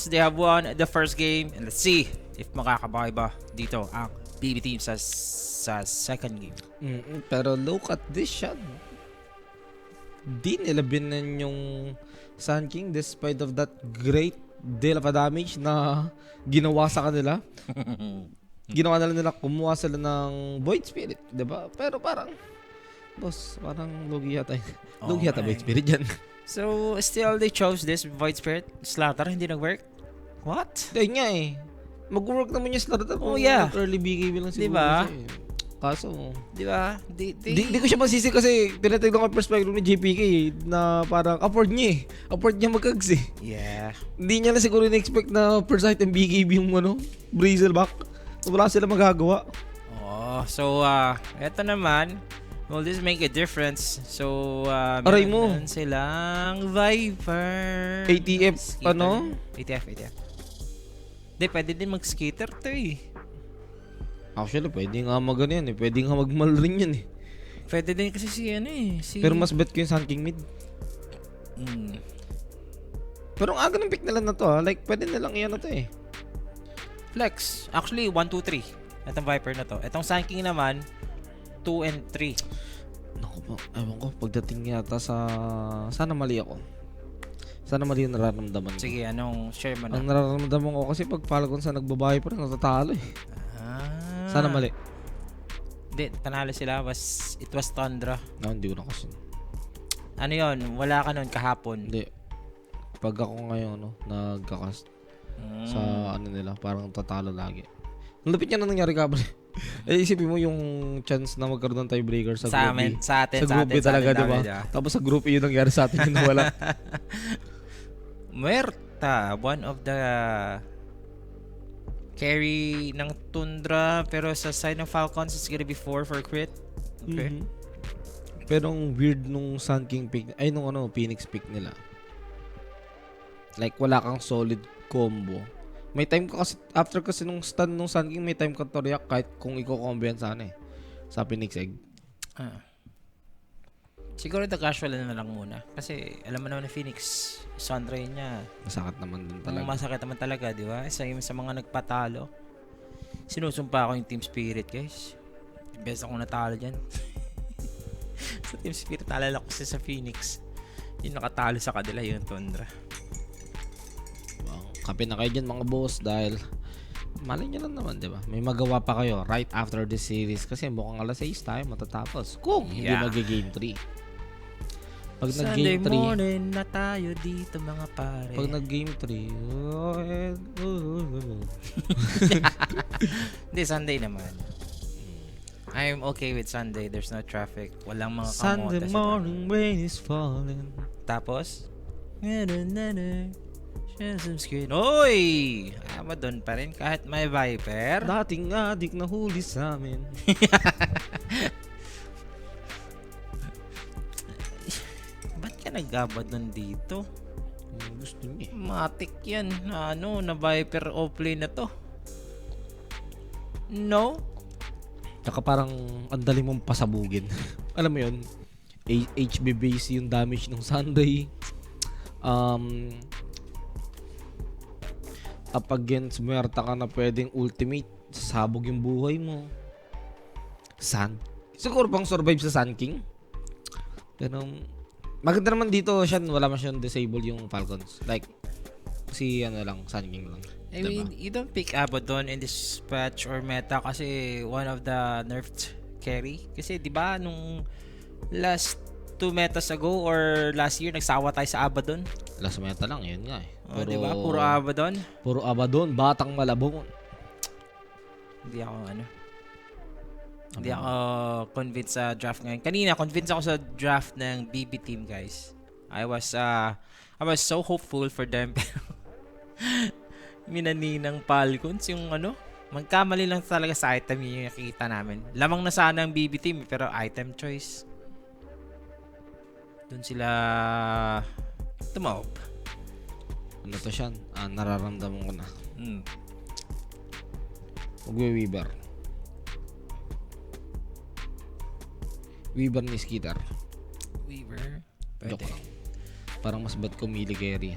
Kings, they have won the first game. And let's see if makakabawi ba dito ang BB team sa second game. Pero look at this shot. Di nila binan yung Sun King despite of that great deal of damage na ginawa sa kanila. Ginawa nila kumuha sila ng Void Spirit, 'di ba? Pero parang boss, parang lugi yata. Lugi yata Void Spirit yan. So, still they chose this Void Spirit. Slaughter, hindi nag-work? What? Dahil nga eh. Mag-work naman yung Slaughter. Oh, yeah. Early BKB lang siguro. Diba? Siya, eh. Kaso, Di ba? Di ko siya masisi kasi tinatignan ko yung perspective ni JPK na parang afford niya eh. Afford niya mag-ags eh. Yeah. Hindi niya na siguro na-expect na first item BKB yung Brazelback. So, wala sila magagawa. Oh, so eto naman, will this make a difference? So, Aray mo. meron silang Viper. ATF, Skater. ano? ATF. Di, pwede din mag-skater to eh. Actually, pwede nga mag-ano yan eh. Pwede nga mag-mal rin yan eh. Pwede din kasi si ano eh. Pero mas bet ko yung Sun King mid. Pero ang aga ng pick nila na to ha. Like, pwede nilang iyan na to eh. Flex. Actually, 1, 2, 3. Itong Viper na to. Itong Sun King naman, 2 and 3. Naku po, ewan ko. Pagdating yata sa... Sana mali ako. Sana mali yung nararamdaman ko. Sige, anong share mo na? Ang nararamdaman ko kasi pag Falcon sa nagbabahay pa rin, natatalo eh. Sana mali. Hindi, panalo sila. It was Tundra. No, hindi ko na kasi. Ano yon? Wala ka nun kahapon. Hindi. Pag ako ngayon, nagkakast sa ano nila, parang tatalo lagi. Ang lapit niya na nangyari ka isipin mo yung chance na magkaroon ng tiebreaker sa group amin, B. sa atin, Sa group B talaga, di ba? Tapos sa group E yung nangyari sa atin yung wala. Muerta, one of the carry ng Tundra, pero sa side ng Falcons it's gonna be 4 for crit. Okay. Pero ang weird nung Sun King pick, ay nung Phoenix pick nila. Like wala kang solid combo. May time ka kasi, after kasi nung stun nung Sun King, may time ka to react kahit kung i-combo yan sana eh. Sa Phoenix Egg. Siguro the casual na lang muna. Kasi alam mo naman na Phoenix, Sunray niya. Masakit naman din talaga. Masakit naman talaga, di ba? Sa mga nagpatalo. Sinusumpa ko yung Team Spirit, guys. Best ako natalo dyan. Sa Team Spirit, alala ko sa Phoenix. Yung nakatalo sa kanila, yung Tundra. Wow. Kape na kayo dyan mga boss dahil malay nyo lang naman, di ba? May magawa pa kayo right after this series kasi mukhang alas 6 tayo matatapos. Kung hindi mag-game 3. Pag nag-game 3, Sunday morning na tayo dito mga pare. pag nag-game 3, Hindi, Sunday naman. I'm okay with Sunday. There's no traffic. Walang mga Sunday kamote. morning rain is falling. Tapos, Oy! Doon pa rin kahit may Viper. Dating adik na huli sa amin. Ba't ka nag-Abaddon dito? Gusto niya. Matik yan. Na Viper offlane na to. No? Tsaka parang ang dali mong pasabugin. Alam mo yun? HB base yung damage ng Sunday. Kapag against muerta ka na pwedeng ultimate, sasabog yung buhay mo. Siguro pang survive sa Sun King. Pero maganda naman dito siya, wala man siyang disable yung Falcons. Like, si Sun King lang. I mean, you don't pick Abaddon in this patch or meta kasi one of the nerfed carry. Kasi di ba nung last 2 metas ago or last year nagsawa tayo sa Abaddon? Last meta lang, yun nga eh. Oh, di ba? Puro Abaddon. Puro Abaddon, batang malabong. Hindi ako convinced sa draft ngayon. Kanina convinced ako sa draft ng BB team, guys. I was so hopeful for them. Minaninang Falcons yung magkamali lang talaga sa item yung nakikita namin. Lamang na sana ang BB team pero item choice. Doon sila tumaob. Ano to siya? Nararamdaman ko na. Magwe-Weaver. Weaver ni Skitter. Weaver. Pwede. Joke lang. Parang mas bad ko Millie Carey.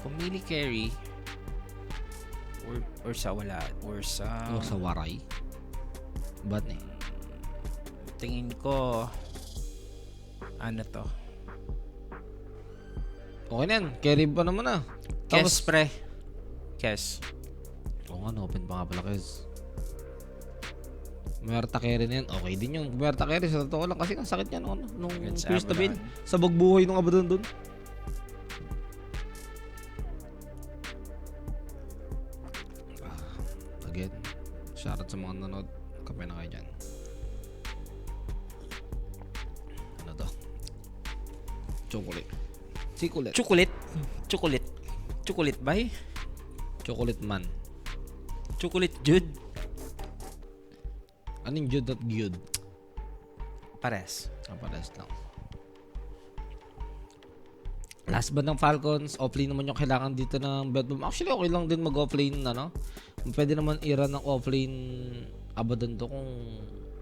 Pumili carry or sa wala or sa O sa waray. Ba't eh? tingin ko ano to? Okay na yan. Carry pa naman ah. Kes pre. Kes. Oo nga, open pa nga pala Kes. Merta carry na yan. Okay din yung Merta carry. Sa totoo lang kasi ang sakit niya nung Against first na build. Abaddon. Sa bagbuhay nung Abaddon dun. Again, shoutout sa mga nanonood. Kape na kayo dyan. Ano to? Chocolate. Chocolate. Chocolate. Chocolate. Chocolate ba? Chocolate man. Chocolate Jude. Anong Jude at Gyud? Pares. Pares lang. Last ba ng Falcons, offlane naman yung kailangan dito ng Bedboom. Actually, okay lang din mag-offlane na, no? Pwede naman ira ng offlane Abaddon to kung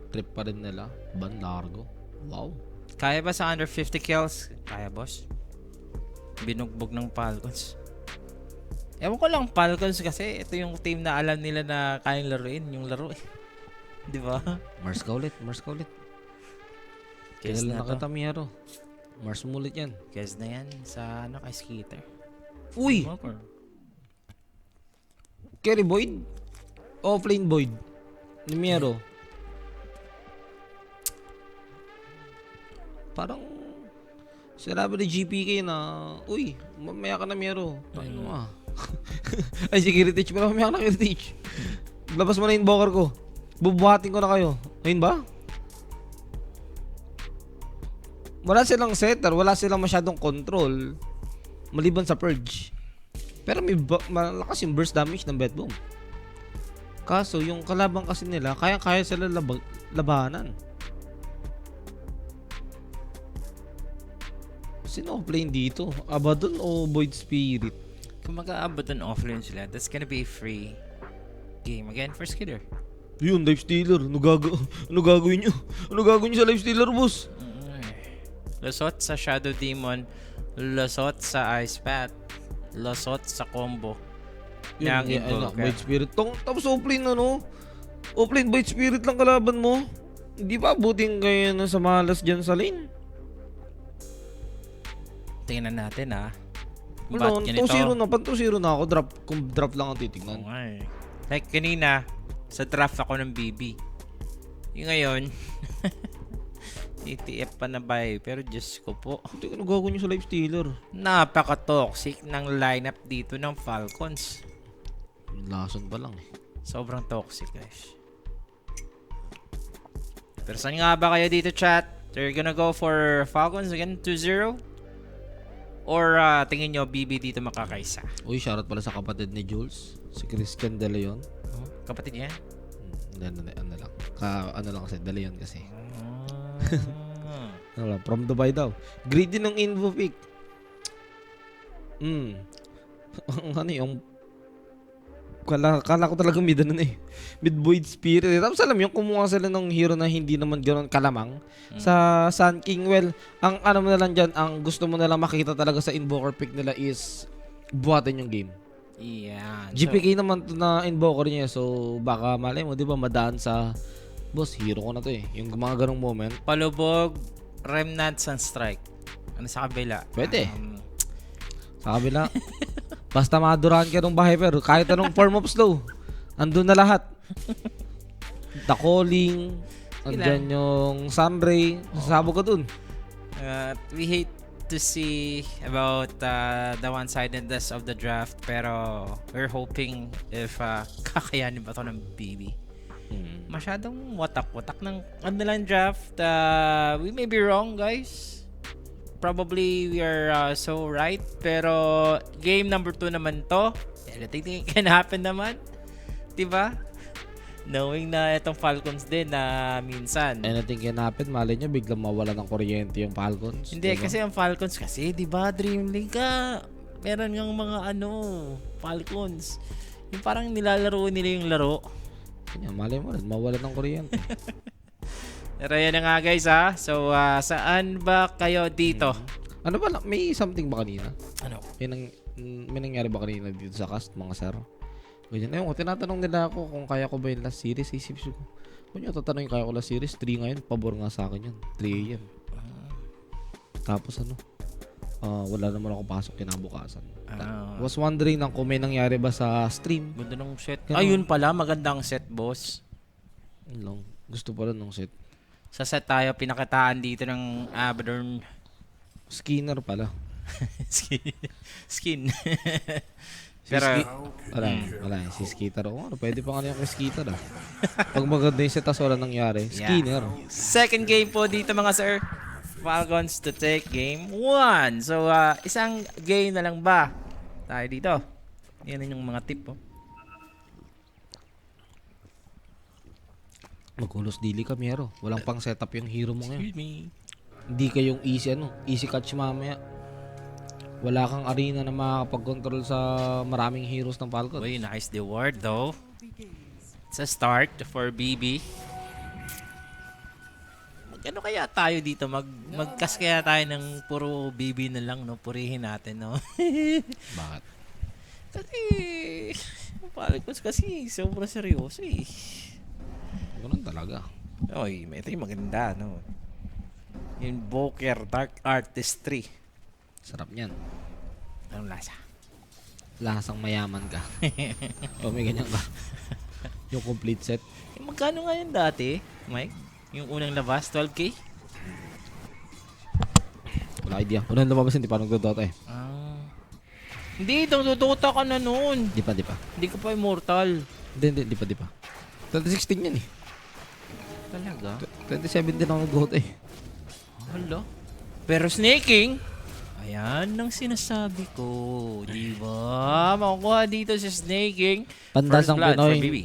trip pa rin nila. Ban largo. Wow. Kaya ba sa under 50 kills? Kaya, boss. Binugbog ng Falcons. Ewan ko lang, Falcons kasi ito yung team na alam nila na kayang laruin yung laro eh. Di ba? Mars ka ulit. Guess Kailan na na to. kita, Miero? Mars mo ulit yan. Guess na yan sa ano kay Skeeter. Uy! Kerry Boyd? Offlane Boyd? Ni Miero? Parang sinabi ni GPK na, uy, mamaya ka na Miero. Tayo mo ah. Ay, sige, retouch mo na, mamaya ka na retouch. Labas mo na yung invoker ko. Bubuhatin ko na kayo. Ayun ba? Wala silang setter, wala silang masyadong control. Maliban sa purge. Pero may malakas yung burst damage ng Bedboom. Kaso, yung kalaban kasi nila, kaya sila labanan. Sino playing dito? Abaddon o Void Spirit? Kung mag-aabot ng offlane sila, that's gonna be a free game again for Skeeter. Yun, Life Stealer. Ano gagawin nyo? Ano gagawin nyo sa Life Stealer, boss? Lusot sa Shadow Demon, lusot sa Ice Path, lusot sa combo ng Invoker. Void Spirit. Tapos offlane offlane Void Spirit lang kalaban mo. Hindi ba abutin kayo na sa malas dyan sa lane? Tingnan natin Wala, Ba't ganito? 2-0 na. 2-0 na ako. Kung drop lang ang titignan. Okay. Like kanina, sa draft ako ng BB. Yung ngayon, ETF pa na ba eh. Pero Diyos ko po. Hindi ka nagagawin nyo sa Life Stealer. Napaka-toxic ng lineup dito ng Falcons. Lason pa lang eh. Sobrang toxic guys. Pero saan nga ba kayo dito chat? They're gonna go for Falcons again 2-0? Or tingin nyo BB dito makakaisa? Uy, shoutout pala sa kapatid ni Jules. Si Christian De Leon. Kapatid niya? Ano lang. Ano lang kasi, De Leon kasi. Ah. Ano lang, from Dubai daw. Greedy ng info pick. Ano yung kala ko talaga mid mid Void Spirit. Tapos alam yung kumuha sila ng hero na hindi naman ganoon kalamang sa Sun King. Well, ang ano mo na lang dyan, ang gusto mo na lang makita talaga sa invoker pick nila is buhatin yung game. Yeah. GPK naman to na invoker niya, so baka malay mo, di ba, madaan sa boss, hero ko na to eh. Yung mga ganong moment. Palubog, Remnant, Sunstrike. Ano sa kabila? Pwede. Sa kabila. Basta madurahan ka ng bahay, pero kahit anong form of slow, andun na lahat. The Calling, andyan yung Sunray, sasabog ka dun. We hate to see about the one-sidedness of the draft, pero we're hoping if kakayanin ba to ng BB. Masyadong watak-watak ng underline draft. We may be wrong, guys. Probably we are so right. Pero game number 2 naman to. Anything can happen naman. Diba? Knowing na itong Falcons din na minsan. Anything can happen, malay nyo, biglang mawala ng kuryente yung Falcons. Hindi, diba? kasi ang Falcons kasi, diba, Dream League ka. Meron ng mga Falcons. Yung parang nilalaro nila yung laro. Kanya, malay mo rin, mawala ng kuryente. Pero yan na nga guys So saan ba kayo dito? Ano ba, may something ba kanina? Ano? Yun ang may nangyari ba kanina dito sa cast, mga sir? Ganyan. Ayun, tinatanong nila ako kung kaya ko ba yung last series. Isip ko, kung nyo tatanungin kaya ko last series, 3 ngayon. Pabor nga sa akin yun. 3 AM. Tapos ano, wala naman ako pasok kinabukasan. Was wondering lang kung may nangyari ba sa stream. Ganda ng set. Ganun. Ayun pala, magandang set, boss. Yun lang. Gusto pala ng set. Sa set tayo, pinakitaan dito ng Abaddon Skinner pala. skin. Pero, Pero, wala. Si Skitter. Ano, pwede pa nga yung kay Skitter ah. Pag maganda yung set, tas wala nangyari. Skinner. second game po dito mga sir. Falcons to take game 1. So, isang game na lang ba tayo dito? Yan yung mga tip po. Maghulos dili ka, Miero. Walang pang setup yung hero mo ngayon. Excuse me. Hindi kayong easy catch mamaya. Wala kang arena na makakapag-control sa maraming heroes ng Falcons. Uy, nice the word though. It's a start for BB. Ano kaya tayo dito? Mag-cast kaya tayo ng puro BB na lang, no? Purihin natin, no? Bakit? Kasi, Falcons kasi, sobrang seryoso eh. Ganun talaga. Oy, ito yung maganda, no? Invoker Dark Artistry. Sarap niyan. Anong lasa? Lasang mayaman ka. O may ganyan ka. Yung complete set. Magkano nga yun dati, Mike? Yung unang labas, 12K? Wala idea. Unang lumabas hindi pa nagdodota eh. Hindi, dodota ka na noon. Di pa. Hindi ka pa immortal. Hindi pa. 2016 yan eh. Talaga? 2017 ako nag-dota eh. Hala. Pero snaking, ayan ang sinasabi ko. Di ba? Makukuha dito sa snaking. Pandasang First blood Pinoy. for BB.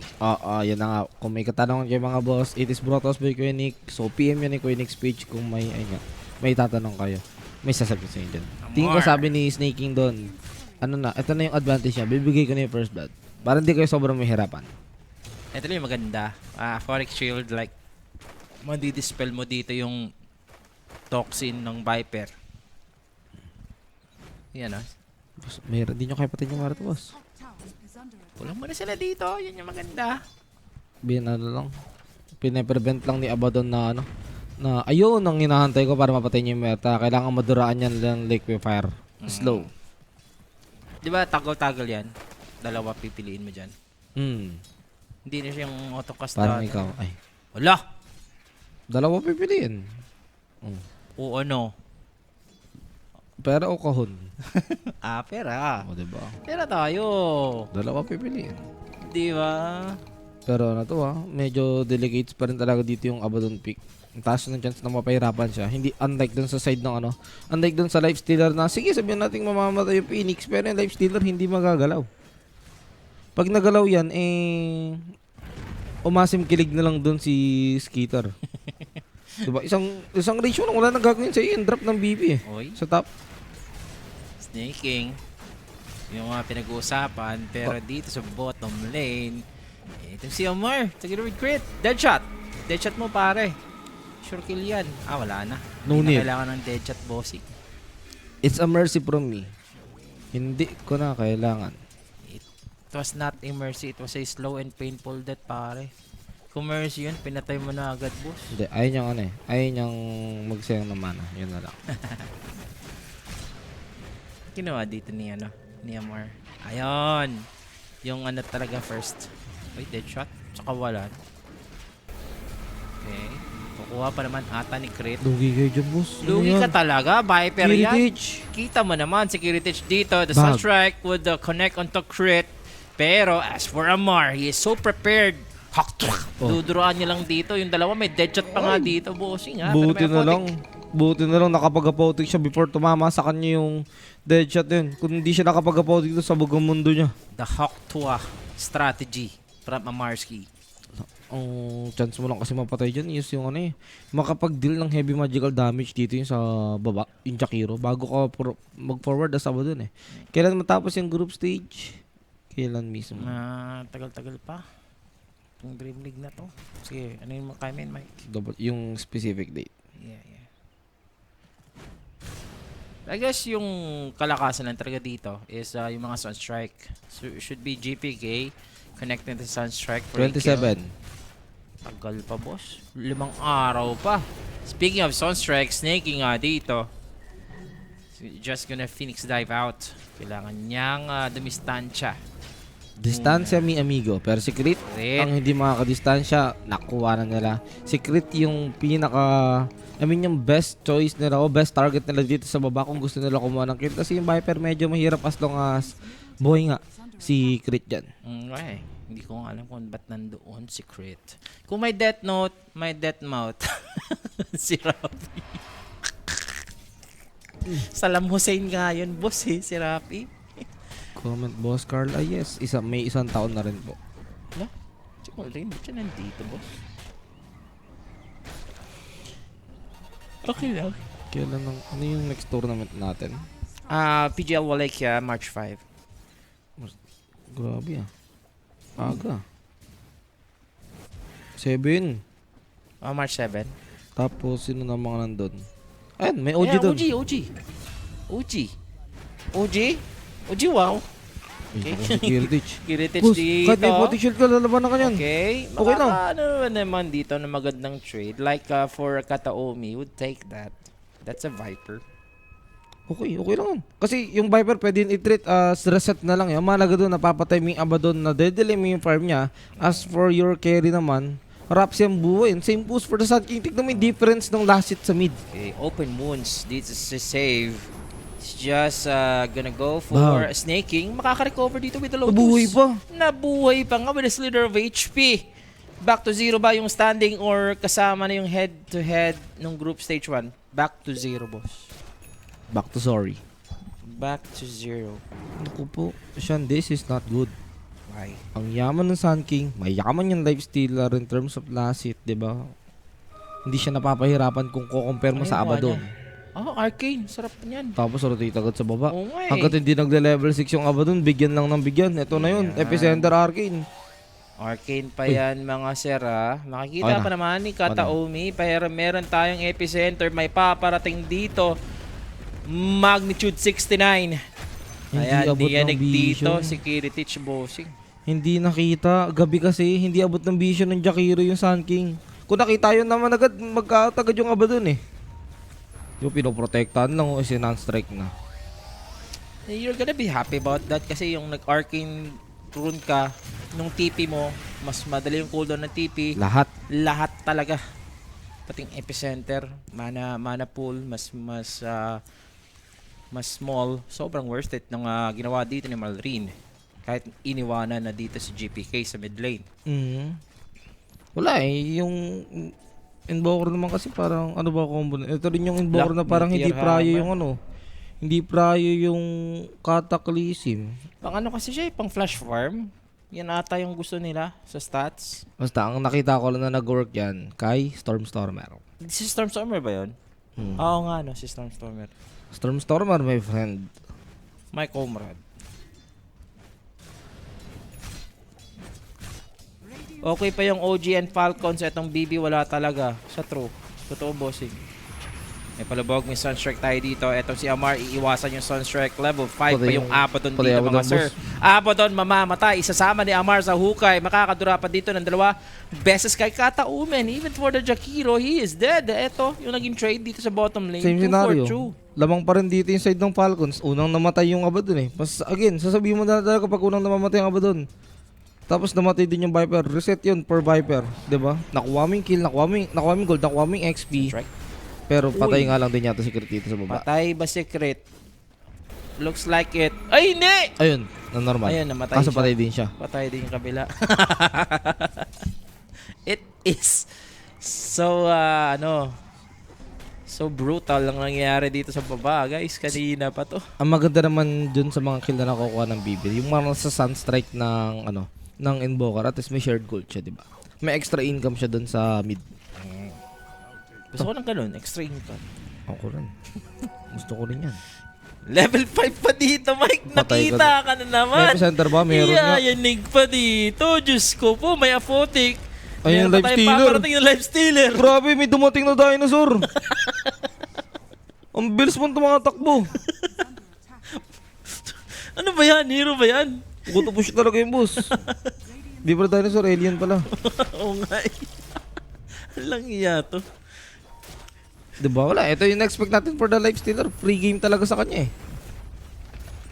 Yan na nga. Kung may katanungan kayo mga boss, it is brought to us by Kuya Nick. So, PM yan ni Kuya Nick's page kung may tatanong kayo. May sasagot sa inyo dyan. Tingin ko sabi ni Snaking doon, ito na yung advantage niya. Bibigay ko na yung first blood. Para hindi kayo sobrang mahirapan. Ito lang yung maganda. Forex Shield, like, madidispel mo dito yung toxin ng Viper. Yan ah. Boss, mahirap. Hindi nyo kaya patay yung Marito, boss. Kulang mo na sila dito. Yan yung maganda. Lang. Pinaprevent lang ni Abaddon na na ayun ang hinahantay ko para mapatay niya yung meta. Kailangan maduraan yan ng liquefier. Slow. Di ba, tagal-tagal yan? Dalawa pipiliin mo dyan. Hindi na siyang autocast Parang na. ikaw. Ay. Wala! Dalawa pipiliin. O ano? Pera o kahon? Pera. O, diba? Pera tayo. Dalawa pipiliin. Di ba? Pero medyo delegates pa rin talaga dito yung Abaddon pick. Ang taas ng chance na mapahirapan siya. Hindi unlike dun sa side ng unlike dun sa Lifestealer na, sige sabihin natin mamamatay yung Phoenix, pero yung Lifestealer hindi magagalaw. Pag nagalaw yan, umasim kilig na lang dun si Skitter. Diba? Isang ratio lang wala nang gagawin sa'yo yung drop ng BB eh. Oy. Sa top. Snaking. Yung mga pinag-uusapan. Pero dito sa bottom lane, ito si Omar. Sige with crit. Deadshot. Deadshot mo pare. Sure kill yan. Wala na. No Hindi need. na kailangan ng deadshot bossing. It's a mercy from me. Hindi ko na kailangan. It was not a mercy. It was a slow and painful death pare. Kung mercy yun, pinatay mo na agad boss. Hindi, ayaw niyang ayaw niyang magsayang ng mana. Yun na lang. Ginawa dito ni Amar. Ayun. Yung talaga first. Wait, deadshot. Tsaka wala. Okay. Kukuha pa naman ata ni Crit. Lugi kayo dyan, boss. Lugi ka talaga, Viper yan. Heritage. Kita mo naman si Kiritich dito. The Bag. Sunstrike would connect onto Crit. Pero as for Amar, he is so prepared. Duduruan niya lang dito. Yung dalawa may deadshot pa nga dito, bossing ha. Buti Pero may na apotek. lang. Buti na lang nakapag-apotek siya before tumama sa kanya yung deadshot yun. Kung hindi siya nakapag-apotek dito sa bugang mundo niya. The Hawk Tua strategy from Amarski. Ang chance mo lang kasi mapatay dyan is yung makapag-deal ng heavy magical damage dito yung sa baba, yung Jakiro, bago ka mag-forward as aba dun eh. Kailan matapos yung group stage? Kailan mismo? Tagal-tagal pa. Yung Dream League na to. Sige, ano yung Mike? Yung specific date. Yeah. I guess yung kalakasan lang talaga dito is yung mga Sunstrike. So, it should be GPK connecting to Sunstrike for 27. Tagal pa, boss. 5 araw pa. Speaking of Sunstrike, snaking dito. So, just gonna Phoenix dive out. Kailangan niyang dumistansya. Distansya mi amigo. Pero si Crit, Crit. ang hindi makakadistansya, nakuha na nila. Si Crit yung yung best choice nila o best target nila dito sa baba kung gusto nila kumuha ng kill. Kasi yung Viper medyo mahirap as long as buhay nga si Crit dyan. Okay. Hindi ko nga alam kung ba't nandoon si Crit. Kung may Death Note, may Death Mouth. Si Rafi. Salam Hussein nga yun, boss si Rafi. Comment boss Carl. Yes, may isang taon na rin po. No? Si Colin, ba't siya nandito, boss? Okay lang. Kailan ano yung next tournament natin? PGL Wallachia, March 5. Grabe aga. 7. March 7. Tapos sino na mga nandun? Ayun, may OG Yeah, doon. OG, wow. Okay. Kiritich. Kiritich Boss, dito. kahit may body shield ka, lalaban na kanyan. Okay. Okay lang. Ano naman dito na magandang trade. Like for Kataomi, would take that. That's a Viper. Okay lang yan. Kasi yung Viper pwede yun i-treat as reset na lang yan. Malaga doon, napapatay mo yung Abaddon na dedelay mo yung farm niya. As for your carry naman, Raps yung buhay. Same boost for the Sun King. Tignan mo yung difference ng last hit sa mid. Okay, open wounds. This is a save. It's just gonna go for Wow. snaking. Makaka-recover dito with the Lotus. Nabuhay pa. Nabuhay pa nga with a slither of HP. Back to 0 ba yung standing or kasama na yung head-to-head nung group stage 1? Back to 0, boss. Back to sorry. Back to 0. Naku po, Sean, this is not good. Why? Ang yaman ng Sun King, mayaman yung lifestealer in terms of last hit, di ba? Hindi siya napapahirapan kung kukompare mo Ano sa yung Abaddon. Oh, Arcane. Sarap niyan. Tapos rotate agad sa baba. Oo nga eh. Hanggat hindi nagle-level 6 yung Abaddon, bigyan lang ng bigyan. Ito na yun, Yan. Epicenter Arcane. Arcane pa yan, mga sera. Makikita Ano? pa naman ni Kataomi. Pero meron tayong epicenter. May paparating dito. Magnitude 69. Ayan, abot ng diyanig dito vision. si Kiritich bossing. Hindi nakita. Gabi kasi, hindi abot ng vision ng Jakiro yung Sun King. Kung nakita yun naman agad, magkatagad yung Abaddon eh. Yung pinoprotektahan lang o non-strike na. You're gonna be happy about that kasi yung nag-arcane rune ka nung TP mo, mas madali yung cooldown ng TP. Lahat. Lahat talaga. Pating epicenter, mana pool, mas small. Sobrang worth it ng ginawa dito ni Malrine. Kahit iniwanan na dito si GPK sa mid lane. Wala eh. Yung Invoker naman kasi parang ano ba combo na? Ito rin yung Invoker na parang hindi Meteor prayo Hammer. yung ano. Hindi prayo yung Cataclysm. Pang ano kasi siya, pang flash farm. Yan ata yung gusto nila sa stats. Basta ang nakita ko lang na nag-work yan kay Stormstormer. Si Stormstormer ba yun? Oo nga no, si Stormstormer. Stormstormer, my friend. My comrade. Okay pa yung OG and Falcons. Itong BB wala talaga. Sa true. Totoo bossing. May palabog, may Sunstrike tayo dito. Etong si Amar, iiwasan yung Sunstrike. Level 5 pa Patay yung yung- Abaddon patay dito mga Abaddon, sir. boss. Abaddon mamamatay. Isasama ni Amar sa hukay. Makakadura pa dito ng 2 beses kay Kataumen. Even for the Jakiro, he is dead. Eto, yung naging trade dito sa bottom lane. Same 2 scenario. for 2. Lamang pa rin dito yung side ng Falcons. Unang namatay yung Abaddon eh. Mas again, sasabihin mo na talaga kapag unang namamatay yung Abaddon. Tapos namatay din yung Viper. Reset yun per Viper. 'Di ba? Nakuwaming kill, nakuwaming gold, nakuwaming XP. Strike. Pero patay Uy. nga lang din yata si Crit dito sa baba. Patay ba si Crit? Looks like it. Ay, hindi! Ayun, na normal. Ayun, namatay Kaso siya. patay din siya. Patay din yung kabila. It is so, so brutal lang nangyayari dito sa baba, guys. Kanina pa to. Ang maganda naman dun sa mga kill na nakukuha ng Bibir, yung mga sa Sunstrike ng ng Invoker, at least may shared gold siya, di ba? May extra income siya dun sa mid. Gusto ko ng ganun, extra income. Ako rin. Gusto ko rin yan. Level 5 pa dito, Mike. Patay Nakita ka na naman. May center ba? Meron nga. Iyayanig pa dito. Diyos ko po, may apotic. Ayun, Meron pa life tayong stealer. paparating yung life stealer. Grabe, may dumating na dinosaur. Ang bilis mo tumatakbo. Ano ba yan? Hero ba yan? Puto-push talaga yung boss. Di pala dinosaur, alien pala. Oo nga eh. Walang iya to. Diba? Wala. Ito yung expect natin for the life stealer. Free game talaga sa kanya eh.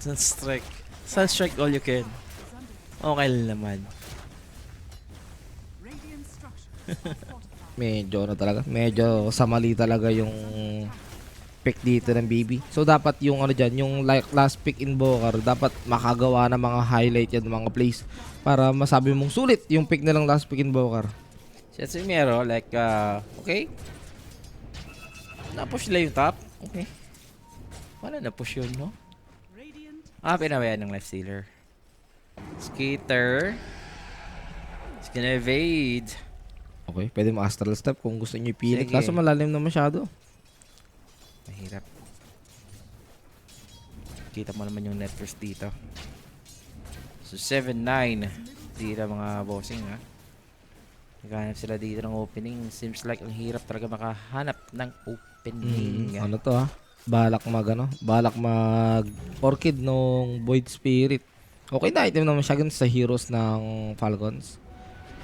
Sunstrike. Sunstrike all you can. Okay lang naman. Medyo ano talaga. Medyo sa mali talaga yung pick dito ng BB. So dapat yung ano dyan, yung last pick invoker, dapat makagawa ng mga highlight yan, mga plays para masabi mong sulit yung pick nilang last pick invoker. Si Mero, like, okay. Na-push nila yung top. Okay. Wala na-push yun, no? Pinabayan ng left stealer. Skater. He's gonna evade. Okay, pwede mo astral step kung gusto niyo ipilit. Sige. Kaso malalim na masyado. Mahirap. Kita mo naman yung net first dito. So 7-9 dito mga bossing, ha. Naghanap sila dito ng opening. Seems like ang hirap talaga makahanap ng opening. Ano to ha? Balak mag orchid nung Void Spirit. Okay na item naman siya against sa heroes ng Falcons.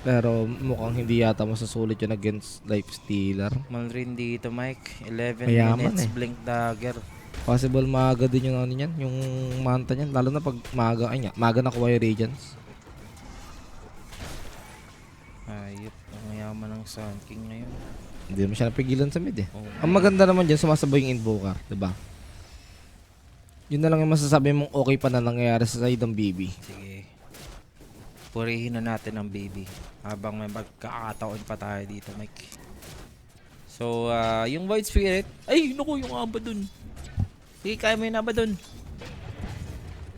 Pero mukhang hindi yata masasulit yun against Life Stealer. Mal rin dito, Mike. 11 Mayaman minutes, eh. blink dagger. Possible maaga din yung ano niyan, yung manta niyan. Lalo na pag maaga, maaga nakuha yung Radiance. Ayop, ang mayaman ng Sun King ngayon. Hindi naman siya napigilan sa mid eh. Oh, Ang maganda naman dyan, sumasabay yung Invoker, diba? Yun na lang yung masasabi mong okay pa na nangyayari sa side ng BB. sige. Purihin na natin ang baby. Habang may magkakataon pa tayo dito, Mike. So, yung Void Spirit. Ay, naku, yung Abaddon. Sige, kaya mo yung Abaddon.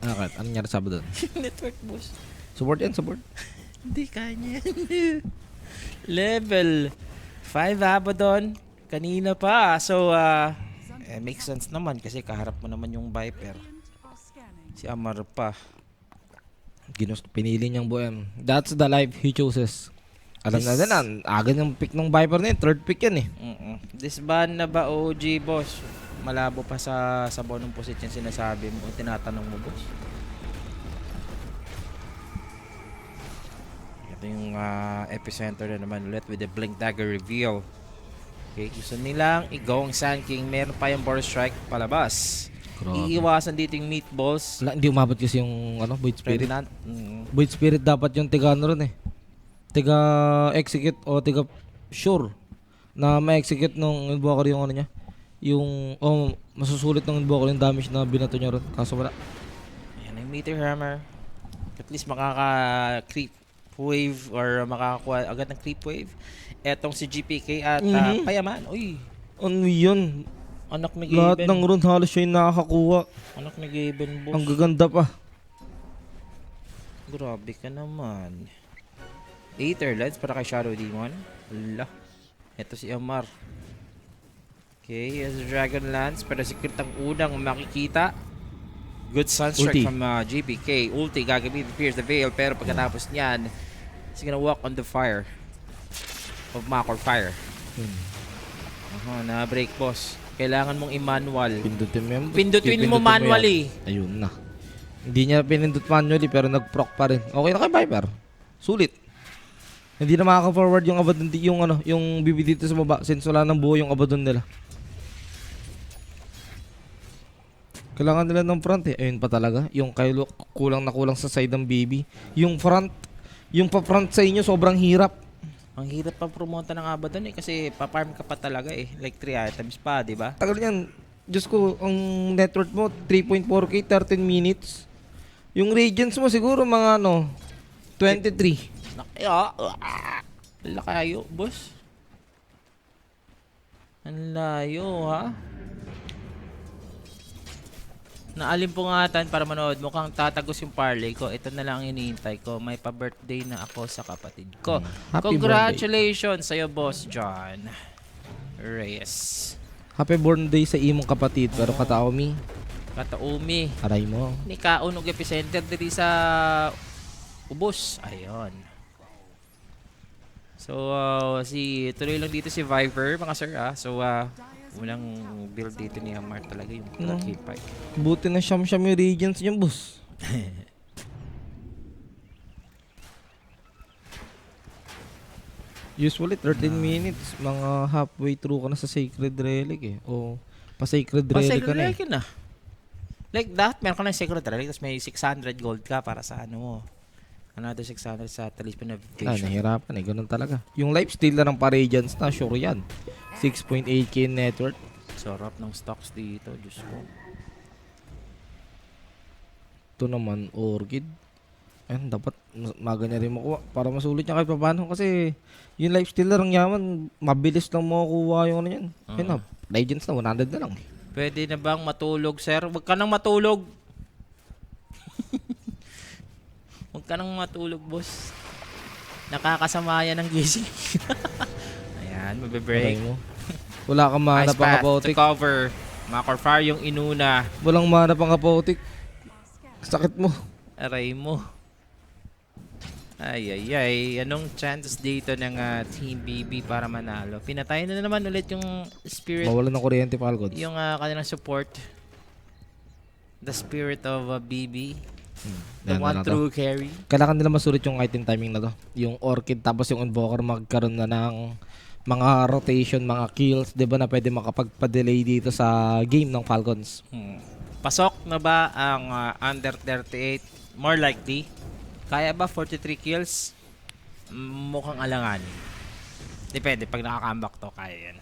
Anong nangyari sa doon? Network boss. Support yan, support. Hindi kaya niya. Level 5 Abaddon. Kanina pa. So, makes sense naman kasi kaharap mo naman yung Viper. Si Amar pa. Pinili niyang Bohem. That's the life he chooses. Alam na din, aga ng pick ng Viper na yun. Third pick yan eh. Disband na ba OG boss? Malabo pa sa bonong position sinasabi mo. Tinatanong mo boss. Ito yung epicenter na naman ulit with the Blink Dagger reveal. Okay, gusto nilang i-go ang Sand King. Meron pa yung Boros Strike palabas. Grabe. Iiwasan dito yung meatballs. Wala, hindi umabot kasi yung Void Spirit. Pregnant. Void Spirit dapat yung tiga ano ron eh. Tiga execute o tiga sure na ma-execute nung invoker yung ano niya. Yung masusulit ng invoker yung damage na binato niya ron. Kaso wala. Ayan yung Meteor Hammer. At least makaka-creep wave or makakakuha agad ng creep wave. Etong si GPK at Payaman. Uy, Ano yun? anak ni Lahat Gaben. ng run halos siya yung nakakakuha. Anak ni Gaben, boss. Ang gaganda pa. Grabe ka naman. Aether Lens para kay Shadow Demon. Wala. Ito si Amar. Okay, as a Dragon Lance para secret ang unang makikita. Good Sunstrike Ulti. from GPK. Ulti gagawin Pierce the Veil pero pagkatapos niyan, he's gonna walk on the fire of Makor Fire. Na-break boss. Kailangan mong i-manual. Pindutin mo manually. Ayun na. Hindi niya pinindot manually pero nag-proc pa rin. Okay na kay Viper. Sulit. Hindi na makaka-forward yung Abaddon yung BB dito sa baba since wala nang buo yung Abaddon nila. Kailangan nila ng front eh. Ayun pa talaga. Yung Kylo kulang na kulang sa side ng BB. Yung front, yung pa-front sa inyo sobrang hirap. Ang hirap pa promote ng Abaddon eh kasi pa-farm ka pa talaga eh. Like 3 items pa, di ba? Tagal yan. Diyos ko, ang network mo 3.4k, 13 minutes. Yung Radiance mo siguro mga 23. Lakayo, boss. Ang layo, ha? Naalimpungatan para manood. Mukhang tatagos yung parlay ko. Ito na lang ang hinihintay ko. May pa-birthday na ako sa kapatid ko. Happy Congratulations sa'yo, Boss John Reyes. Happy birthday sa imong kapatid pero kataomi, Kataumi. aray mo. Ni kaunog epicenter diri sa ubos. Ayun. So, tuloy lang dito si Viper, mga sir, ah. So, Unang build dito ni Amar talaga yung No. Lucky Pike. Buti na siyam-siyam yung Regents niya, boss. Usually 13 minutes, mga halfway through ka na sa Sacred Relic eh. O pa Sacred Relic ka na eh. na. Like that, meron ka ng Sacred Relic, tapos may 600 gold ka para sa ano mo. Another 600 sa Talisman of Vision. Nahirapan eh, ganun talaga. Yung lifesteal na ng pa-Regents na, sure yan. 6.8k net worth. Sarap ng stocks dito, Diyos ko. Ito naman, Orchid. Ayun, dapat maganya rin makuha para masulit niya kahit paano kasi yung lifesteal ng yaman, mabilis lang makukuha yung ano yan. Ayun na, Legends na, 100 na lang. Pwede na bang matulog, sir? Huwag ka nang matulog. Huwag ka nang matulog, boss. Nakakasama yan ng gising. Ayan, mabe-break. Aray mo. Wala kang mana Ice pang path to kapotik. cover. Makorfar yung inuna. Walang mana pang kapotik. Sakit mo. Aray mo. Ay. Anong chances dito ng Team BB para manalo? Pinatay na naman ulit yung spirit. Mawalan ng kuryente, Falcons. Yung kanilang support. The spirit of BB. The Yan one na to. true carry. Kailangan nila masulit yung item timing na to. Yung Orchid tapos yung Invoker magkaroon na ng mga rotation, mga kills, 'di ba na pwede makapagpa-delay dito sa game ng Falcons. Pasok na ba ang under 38? More likely. Kaya ba 43 kills? Mukhang alanganin. Depende, pag nakakambak to, kaya yan.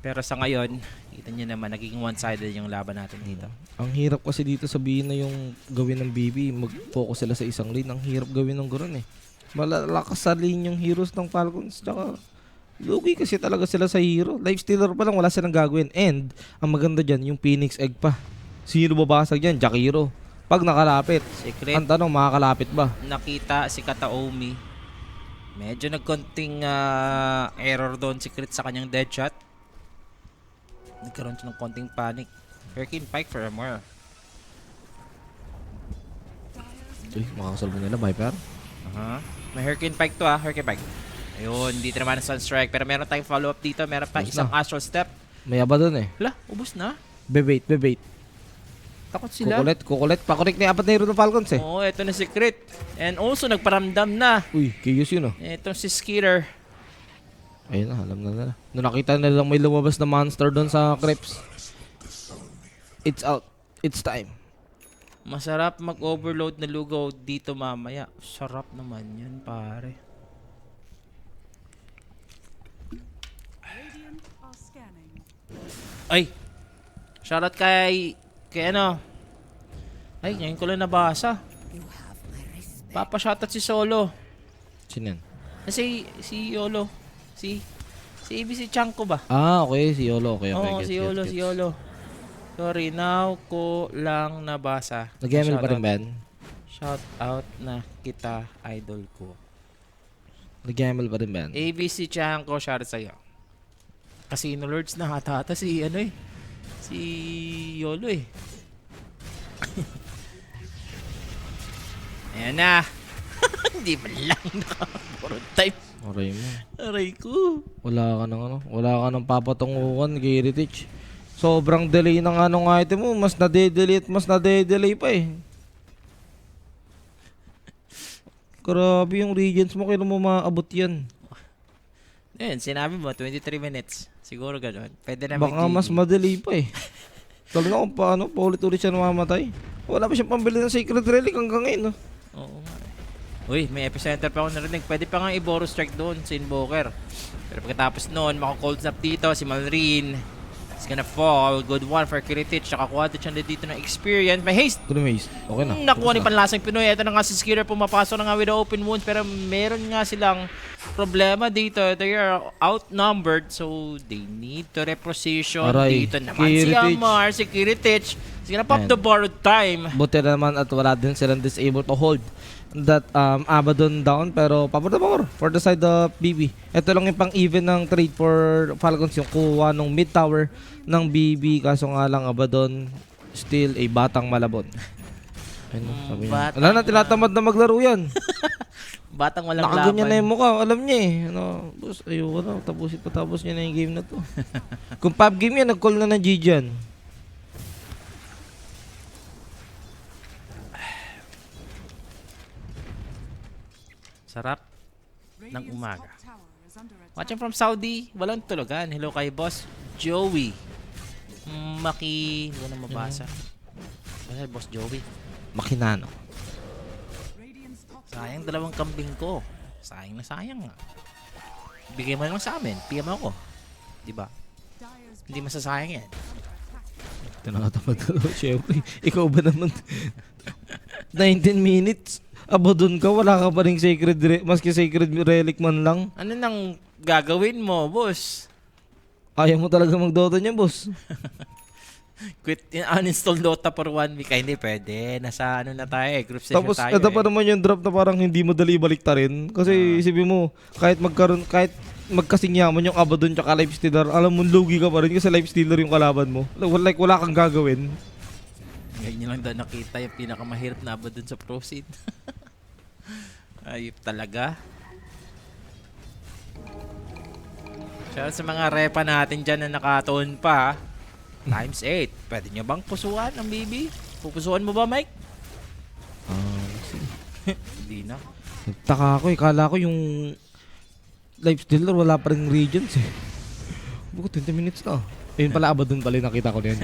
Pero sa ngayon, kita nyo naman, naging one-sided yung laban natin dito. Ang hirap kasi dito sabihin na yung gawin ng BB, mag-focus sila sa isang lane. Ang hirap gawin ng gano'n eh. Malalakas sa lane yung heroes ng Falcons. Tsaka, lugi kasi talaga sila sa hero. Lifestealer pa lang, wala silang gagawin. And, ang maganda dyan, yung Phoenix Egg pa. Sino babasag dyan? Jakiro. Pag nakalapit. Secret, Ang tanong, makakalapit ba? nakita si Kataomi. Medyo nagkonting error doon si Crit sa kanyang deadshot. Nagkaroon siya ng konting panic. Hurricane Pike for Amor. Uy, makakasalbo nila, Viper. May Hurricane Pike to Hurricane Pike. Ayun, dito naman ang Sunstrike. Pero meron tayong follow-up dito. Meron pa Ubus isang na. Astral Step. May aba dun eh. Hala, ubos na. Bebait. Takot sila. Kukulit. Pakunik na yung apat na hero ng Falcons eh. Oo, eto na si Crit. And also, nagparamdam na. Uy, Kius yun oh. Etong si Skitter. Ayun na, alam na nila. Nung nakita na lang may lumabas na monster doon sa Crips. It's out. It's time. Masarap mag-overload na lugaw dito mamaya. Sarap naman yan, pare. Ay! Shoutout kay ano? Ay, ngayon ko lang nabasa. Papa-shoutout si Solo. Sino yan? Si Yolo. Si ABC Chanko ba? Ah, okay. Si Yolo. Okay. Oo, Gets, si Yolo, gets, si gets. Yolo. Sorry, now ko lang nabasa. Nag-ML pa rin ba yan? Shout out na kita, idol ko. Nag-ML pa rin ba yan? ABC Chanko, shout out sa'yo. Casino Lords na hata si ano eh. Si Yolo eh. Ayan na. Hindi man lang naka-borrowed time. Aray mo. Aray ko. Wala ka ng ano. Wala ka ng papatunguhan kay Heritage. Sobrang delay ng anong item mo. Mas nade-delay at mas nade-delay pa eh. Grabe yung Regents mo. Kailan mo maabot yan? Ayun, sinabi mo, 23 minutes. Siguro gano'n. Pwede na Baka mas madelay pa eh. Talo na kung paano. Paulit-ulit siya namamatay. Wala pa siyang pambili ng Sacred Relic hanggang ngayon. No? Oo nga eh. Uy, may epicenter pa ako narinig. Pwede pa nga i-Boros Strike doon sa Invoker. Pero pagkatapos noon, maka-cold snap dito si Malrine. It's gonna fall. Good one for Kiritich. Tsaka kuha siya dito ng experience. May haste. Kuno Maze. Okay na. Nakuha ni Tapos na. Panlasang Pinoy. Ito na nga si Skitter. Pumapasok na nga with the open wounds. Pero meron nga silang problema dito. They are outnumbered. So, they need to reposition. Aray, Dito naman si Kiritich. Amar. Si Kiritich. He's gonna pop Ayan. the borrowed time. Buti naman at wala din silang disable to hold that Abaddon down, pero power for the side of BB. Ito lang yung pang-even ng trade for Falcons, yung kuha ng mid tower ng BB, kaso nga lang Abaddon still a batang malabon. Ayun, sabi niya. Batang, Wala na, tinatamad na maglaro yan. Batang walang Nakaganyan na laban. yung mukha. Alam niya eh. Ano, boss, ayoko na. Patapos niya na yung game na to. Kung pub game yan, nag-call na ng G dyan. Sarap ng umaga. Watching from Saudi, walang tulugan. Hello kay Boss Joey. Hindi ko na mabasa. Ano Boss Joey? Makinano. Sayang dalawang kambing ko. Sayang na sayang nga. Bigay mo lang sa amin. PM ako. Diba? Hindi masasayang yan. Tinatamad na daw, syempre. Ikaw ba naman? 19 minutes. Aba doon ka, wala ka pa rin maski sacred relic man lang. Ano nang gagawin mo, boss? Ayaw mo talaga mag-Dota niya, boss. Quit, uninstall Dota for 1 week. Ay, hindi pwede. Nasa ano na tayo eh. Group session Tapos, tayo ito pa eh. naman yung drop na parang hindi madali baliktarin. Kasi isipin mo, kahit magkasing yaman yung Abaddon tsaka Lifestealer, alam mo, lugi ka pa rin kasi Lifestealer yung kalaban mo. Like, wala kang gagawin. Ngayon nyo lang daw nakita yung pinakamahirap na ba dun sa proceed. Ayop talaga. Shout sa mga repa natin dyan na nakatoon pa. Times 8. Pwede nyo bang pusuan ang BB? Pupusuan mo ba, Mike? Sige. Hindi na. Nagtaka ako eh. Kala ko yung Lifestealer wala pa rin regions eh. Buko 20 minutes na. Ayun pala, Abaddon pala yung nakita ko na yan.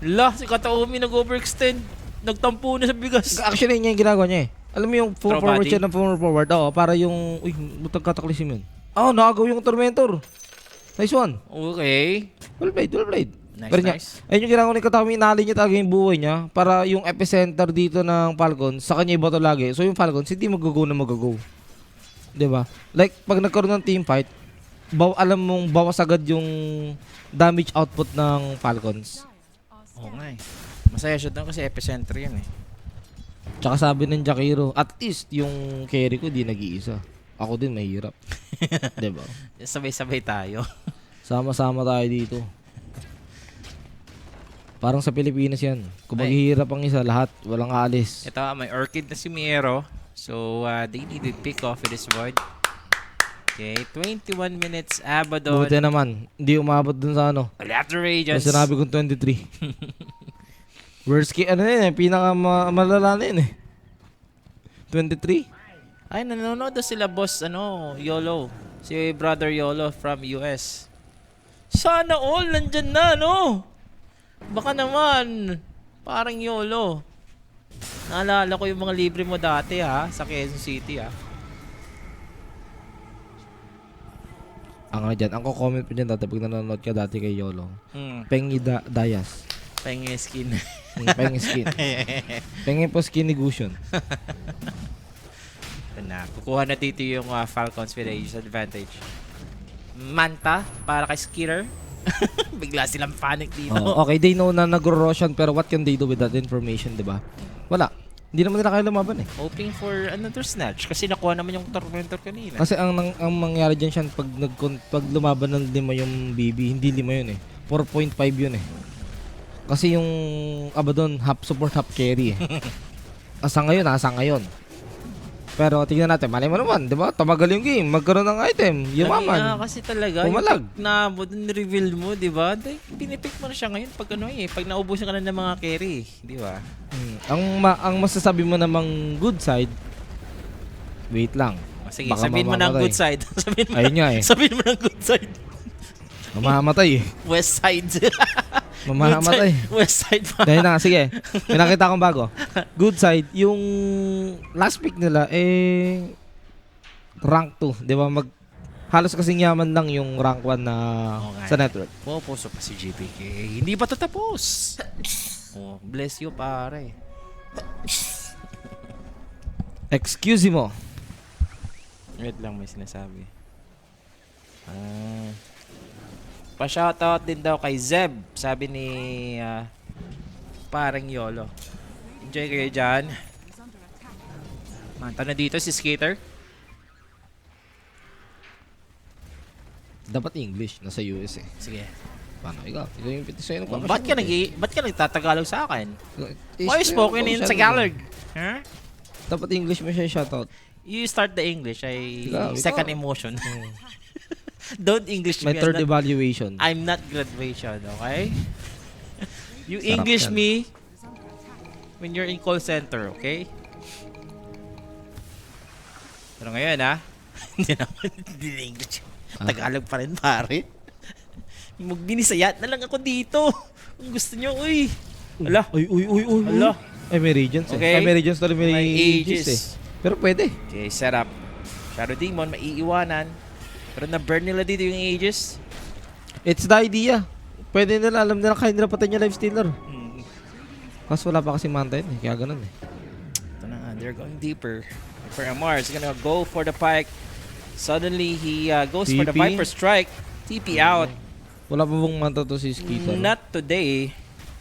La, si Kataumi nag-overextend. Nagtampo na sa bigas. Actually, yun yung ginagawa niya eh. Alam mo yung Throw forward body? siya ng forward. Oo, para yung... Uy, butang kataklisim yun. Oo, nakagaw yung Tormentor. Nice one. Okay. Well played, well played. Nice, Pero niya, nice. ayun yung ginagawa ni Katami, inali niya talaga yung buhay niya para yung epicenter dito ng Falcons, sa kanya iba to lagi. So yung Falcons, hindi mag-go na mag-go. Diba? Like, pag nagkaroon ng team fight, alam mong bawas agad yung damage output ng Falcons. Oo nga eh. Masaya siya doon kasi epicenter yun eh. Tsaka sabi ng Jakiro, at least yung carry ko di nag-iisa. Ako din mahirap. Diba? Sabay-sabay tayo. Sama-sama tayo dito. Parang sa Pilipinas yan. Kung maghihirap ang isa, lahat, walang aalis. Ito, may orchid na si Miero. So, they need to pick off with this board. Okay, 21 minutes, Abaddon. Buti naman, hindi umabot dun sa ano. After Radiance. Kasi sinabi kong 23. Worst case, ano yun eh, malala na yun eh. 23? Ay, nanonood na sila boss, YOLO. Si brother YOLO from US. Sana all, nandyan na, no? Baka naman, parang YOLO. Naalala ko yung mga libre mo dati, ha? Sa Quezon City, ha? Ang ano dyan, ang comment po dyan dati pag nanonood ka dati kay YOLO. Pengi Dayas. Pengi skin. Pengi skin. Pengi po skin negusyon. Na, kukuha na dito yung Falcons with age advantage. Manta, para kay Skitter. Bigla silang panic dito. Okay, they know na nagro-Roshan pero what can they do with that information, di ba? Wala. Hindi naman nila kaya lumaban eh. Hoping for another snatch kasi nakuha naman yung Tormentor kanina. Kasi ang mangyari dyan siya pag lumaban ng 5 yung BB, hindi 5 yun eh. 4.5 yun eh. Kasi yung Abaddon half support half carry eh. Asa ngayon. Pero tingnan natin, malay mo naman, di ba? Tumagal yung game, magkaroon ng item, yumaman. Kasi talaga, Pumalag. yung na reveal mo, di ba? Pinipick mo na siya ngayon pag pag naubusan ka na ng mga carry, di ba? Ang masasabi mo namang good side, wait lang. Sige, Baka sabihin mo ng mamamatay. good side. Ayun nga eh. Sabihin mo ng good side. Mamamatay eh. West side. Mamamatay. West side pa. Dahil na, sige. May nakita akong bago. Good side, yung last pick nila, rank 2. Di ba? Halos kasing yaman lang yung rank 1 na Okay. sa network. Pupuso pa si GPK. Hindi pa tatapos. Oh, bless you, pare. Excuse mo. Wait lang, may sinasabi. Pa-shoutout din daw kay Zeb. Sabi ni parang YOLO. Enjoy kayo dyan. Manta na dito si Skater. Dapat English, nasa US eh. Sige. Paano? Ikaw yung sa'yo Ba't ka nagtatagalog sa akin? Why you Is- spoken in siya- Tagalog? Huh? Dapat English mo siya shoutout. You start the English. Ikaw. Second emotion. Don't English My me. third evaluation. I'm not graduation, okay? You Sarap English yan. me when you're in call center, okay? Pero ngayon, ha? Hindi na English. Tagalog pa rin, pare. Magbinisayat na lang ako dito. Kung gusto nyo, uy. Ala. Uy. Ala. Ay, may regions Okay. eh. Ay, may regions na rin may May ages ages. eh. Pero pwede. Okay, set up. Shadow Demon, maiiwanan. Pero na-burn nila dito yung ages. It's the idea. Pwede nila, alam nila kaya nila patayin yung life stealer. Kaso wala pa kasi manta yun eh. Kaya ganun eh. Ito na nga, they're going deeper. For Amar, he's gonna go for the pike. Suddenly, he goes for the TP. Viper Strike. TP out. Wala pa bang manta to si Skeeter? Not today.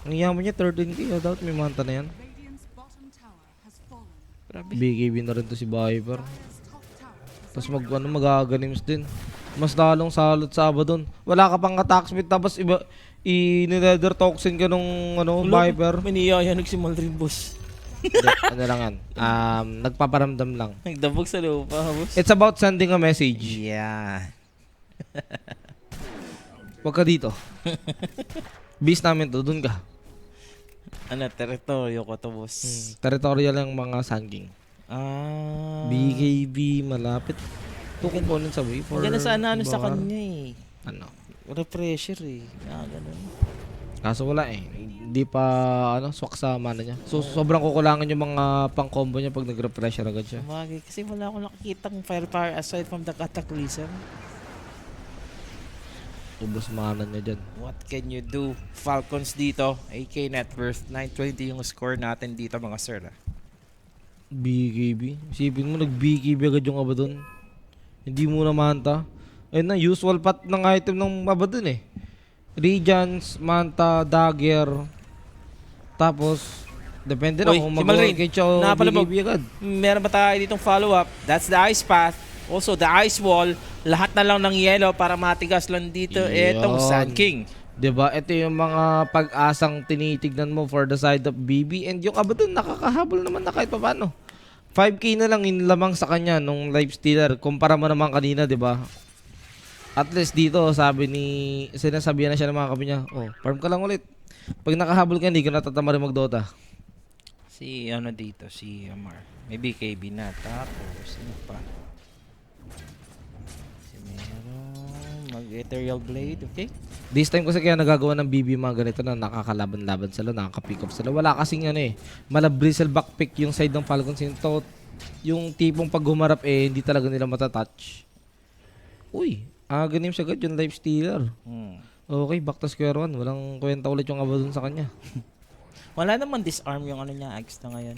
Ang yaman niya, 13k. I doubt may manta na yan. Radiant's bottom tower has fallen. Grabe. BKB na rin to si Viper. Dire's top tower is Tapos magaganims din. Mas lalong salot sa Abaddon. Wala ka pang attack speed tapos iba i-nether toxin ka nung Viper. Maniyayanog si Maldrin, boss. Hindi, ano lang yan. Nagpaparamdam lang. Nagdabog sa lupa, boss. It's about sending a message. Yeah. Huwag ka dito. Beast namin to, dun ka. Ano, teritoryo ko to, boss. Territorial yung mga Sun King. BKB, malapit. Two components away for... Maganda sana ano sa Bakar. kanya eh. Ano? Wala pressure eh. Ganun. Kaso wala eh. Hindi pa, swak sa mana niya. So, sobrang kukulangan yung mga pang-combo niya pag nag-refresher agad siya. Bagay, kasi wala akong nakikitang firepower aside from the Cataclysm. Ubus mana niya dyan. What can you do? Falcons dito. AK net worth. 920 yung score natin dito, mga sir. BKB. Isipin mo, nag-BKB agad yung Abaddon. Hindi mo na manta. Ayun na, usual path ng item ng Abaddon eh. Regents, manta, dagger. Tapos, depende na Uy, kung si Malrin, mag-catch o napalabog. BKB agad. Meron ba tayo ditong follow-up? That's the ice path. Also, the ice wall. Lahat na lang ng yellow para matigas lang dito. Etong Yun. Sand King. 'Di ba? Ito yung mga pag-asang tinitignan mo for the side of BB and yung Abaddon nakakahabol naman na kahit paano. 5k na lang in lamang sa kanya nung life stealer kumpara mo naman kanina, 'di ba? At least dito sinasabihan na siya ng mga kabi niya, "Oh, farm ka lang ulit. Pag nakahabol ka, hindi ka natatama rin mag-Dota." Si ano dito, si Amar. May BKB na. Tapos, ano pa? Si Meron. Mag-Ethereal Blade, okay? This time kasi kaya nagagawa ng BB mga ganito na nakakalaban-laban sila, nakaka-pick up sila. Wala kasing mala bristle backpick yung side ng Falcons. Yung tipong pag humarap hindi talaga nila matatouch. Uy, ganim siya agad yung life stealer. Okay, back to square one. Walang kwenta ulit yung Abaddon sa kanya. Wala naman disarm yung ano niya, Axe na ngayon.